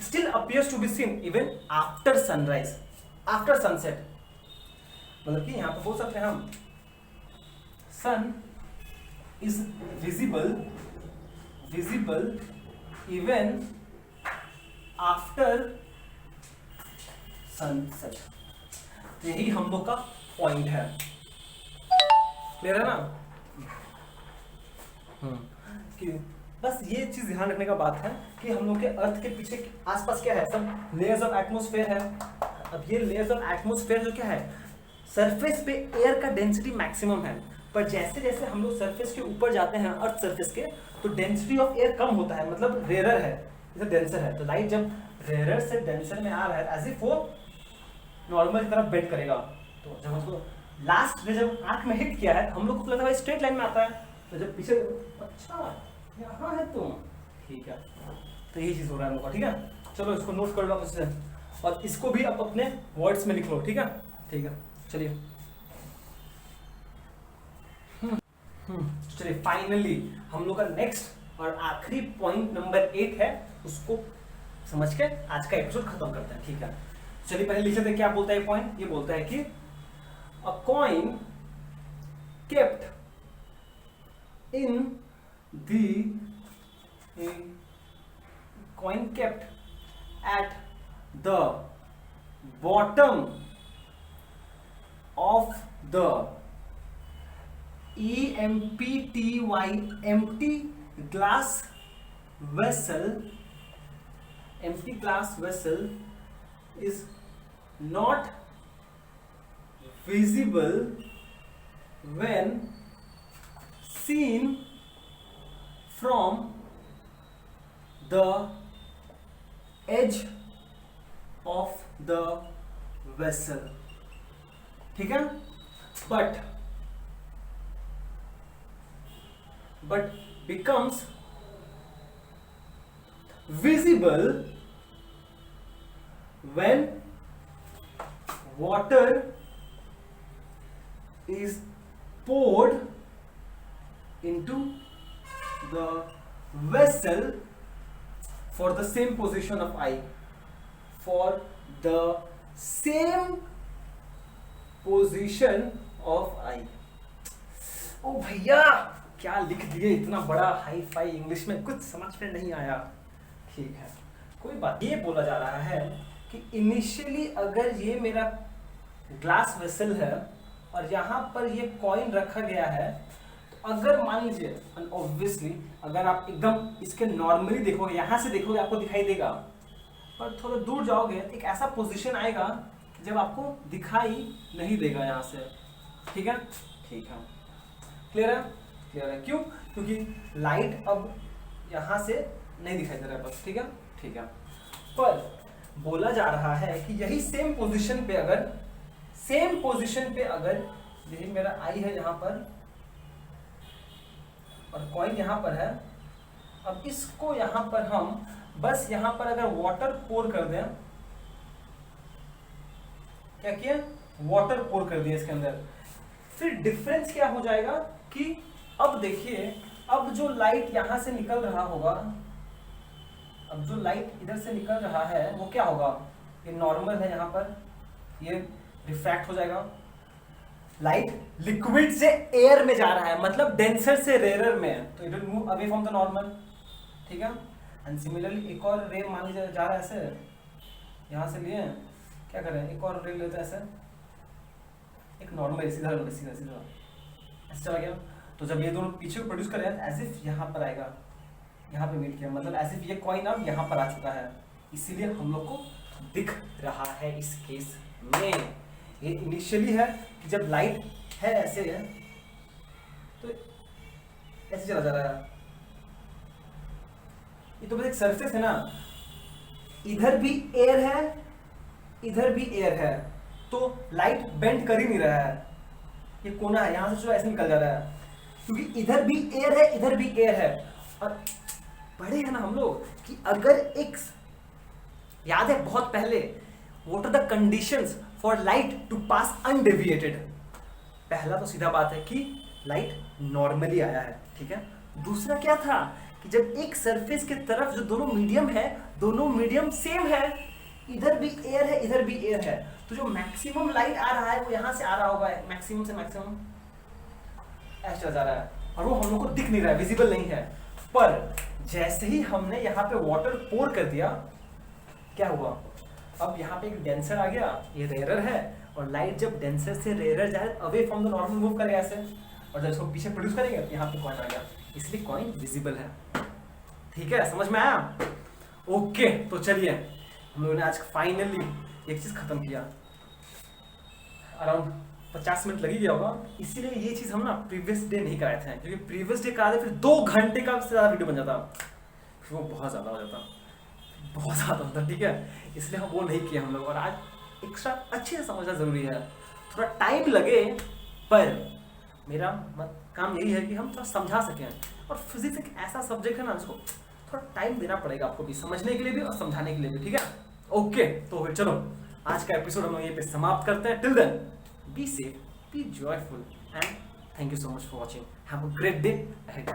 still appears to be seen even after sunrise, after sunset. मतलब कि यहां पर बोल सकते हैं हम, sun is visible even after sunset. यही हम लोग का पॉइंट है, क्लियर है ना? कि बस ये चीज ध्यान रखने का बात है कि हम लोग के अर्थ के पीछे आसपास क्या है, सब लेयर्स ऑफ एटमॉस्फेयर है। अब ये लेयर्स ऑफ एटमॉस्फेयर जो क्या है, सरफेस पे एयर का डेंसिटी मैक्सिमम है, पर जैसे जैसे हम लोग सरफेस के ऊपर जाते हैं अर्थ सरफेस के, तो डेंसिटी ऑफ एयर कम होता है, मतलब रेयर है, जैसे डेंसर है। तो लाइट जब रेयर से डेंसर में आ रहा है एज इफ वो नॉर्मल की तरफ बेंड करेगा, तो जब उसको लास्ट में जब आंख में हिट किया है, हम लोग को लगता है स्ट्रेट लाइन में आता है, तो जब पीछे अच्छा यहाँ है तुम, ठीक है। तो यही चीज हो रहा है हम लोग का, ठीक है। चलो इसको नोट कर लो अच्छे से, और इसको भी आप अपने वर्ड्स में लिख लो, ठीक है, ठीक है। चलिए चलिए फाइनली हम लोग का नेक्स्ट और आखिरी पॉइंट नंबर 8 है, उसको समझ के आज का एपिसोड खत्म करते हैं, ठीक है। चलिए पहले लिख लेते हैं क्या बोलता है पॉइंट। ये बोलता है कि अ coin kept in the coin kept at the bottom of the empty glass vessel is not visible when seen from the edge of the vessel. ठीक है, but becomes visible when water is poured into the vessel for the same position of I. For the same position of I. ओ भैया क्या लिख दिए, इतना बड़ा hi fi English में कुछ समझ में नहीं आया। ठीक है, कोई बात। ये बोला जा रहा है कि इनिशियली अगर ये मेरा ग्लास वेसल है और यहाँ पर ये कॉइन रखा गया है, तो अगर मान लीजिए ऑब्वियसली अगर आप एकदम इसके नॉर्मली देखोगे, यहाँ से देखोगे आपको दिखाई देगा, पर थोड़ा दूर जाओगे तो एक ऐसा पोजीशन आएगा जब आपको दिखाई नहीं देगा यहाँ से। ठीक है, ठीक है, क्लियर है, क्लियर है। क्यों? क्योंकि लाइट अब यहाँ से नहीं दिखाई दे रहा है बस। ठीक है, ठीक है। पर बोला जा रहा है कि यही सेम पोजीशन पे अगर यही मेरा आई है यहाँ पर और कॉइन यहाँ पर है, अब इसको यहाँ पर हम बस यहाँ पर अगर वाटर पोर कर दें, क्या किया, वाटर पोर कर दिया इसके अंदर, फिर डिफरेंस क्या हो जाएगा कि अब देखिए, अब जो लाइट यहाँ से निकल रहा होगा, अब जो लाइट इधर से निकल रहा है वो क्या होगा, ये नॉर्मल है, यहाँ पर ये रिफ्रैक्ट हो जाएगा। लाइट लिक्विड से एयर में जा रहा है, मतलब डेंसर से रेयर में, तो it will move away from the normal. ठीक है, एंड सिमिलरली एक और रे मान लीजिए जा रहा है ऐसे, यहाँ से लिए क्या करें, एक और रे लेते हैं ऐसे, एक नॉर्मल सीधा सीधा सीधा ऐसे चला गया। तो जब ये दोनों पीछे को प्रोड्यूस करें एज इफ यहाँ पर आएगा, यहाँ पे मीट किया, मतलब एज इफ ये कॉइन अब यहाँ पर आ चुका है, इसीलिए हम लोग को दिख रहा है इस केस में। ये इनिशियली है कि जब लाइट है ऐसे है तो ऐसे चला जा रहा है, ये तो बस एक सरफेस है ना, इधर भी एयर है इधर भी एयर है, तो लाइट बेंड कर ही नहीं रहा है, ये कोना है यहां से जो ऐसे निकल जा रहा है, क्योंकि इधर भी एयर है इधर भी एयर है। और पढ़े हैं ना हम लोग कि अगर एक, याद है बहुत पहले, what are the conditions for light to pass undeviated. पहला तो सीधा बात है कि लाइट नॉर्मली आया है, ठीक है। दूसरा क्या था कि जब एक सरफेस के तरफ जो दोनों मीडियम है, दोनों मीडियम सेम है, इधर भी एयर है इधर भी एयर है, तो जो मैक्सिमम लाइट आ रहा है वो यहाँ से आ रहा होगा, मैक्सिमम से मैक्सिमम ऐसे चला जा रहा है, और वो हम लोग को दिख नहीं रहा है, विजिबल नहीं है। पर जैसे ही हमने यहाँ पे वाटर पोर कर दिया, क्या हुआ, अब यहाँ पे एक डेंसर आ गया, ये रेयरर है, और लाइट जब डेंसर से रेयरर जाए away from the normal move करेगा ऐसे, और जब इसको पीछे प्रोड्यूस करेंगे यहाँ पे कॉइन आ गया, इसलिए कॉइन विजिबल है। ठीक है, समझ में आया? ओके, तो चलिए हम लोगों ने आज फाइनली एक चीज खत्म किया। अराउंड 50 मिनट लगी गया होगा, इसीलिए ये चीज हम ना प्रीवियस डे नहीं कराए थे, क्योंकि प्रीवियस डे करा दे फिर 2 घंटे का से ज्यादा वीडियो बन जाता, फिर वो बहुत ज्यादा हो जाता, बहुत ज्यादा होता। ठीक है, इसलिए हम वो नहीं किए हम लोग, और आज एक्स्ट्रा अच्छे से समझना जरूरी है, थोड़ा टाइम लगे, पर मेरा काम यही है कि हम थोड़ा समझा सकें। और फिजिक्स एक ऐसा सब्जेक्ट है ना, इसको थोड़ा टाइम देना पड़ेगा आपको भी, समझने के लिए भी और समझाने के लिए भी। ठीक है, ओके, तो फिर चलो आज का एपिसोड हम लोग यहीं पे समाप्त करते हैं। Till then be safe, be joyful, and thank you so much for watching. Have a great day ahead.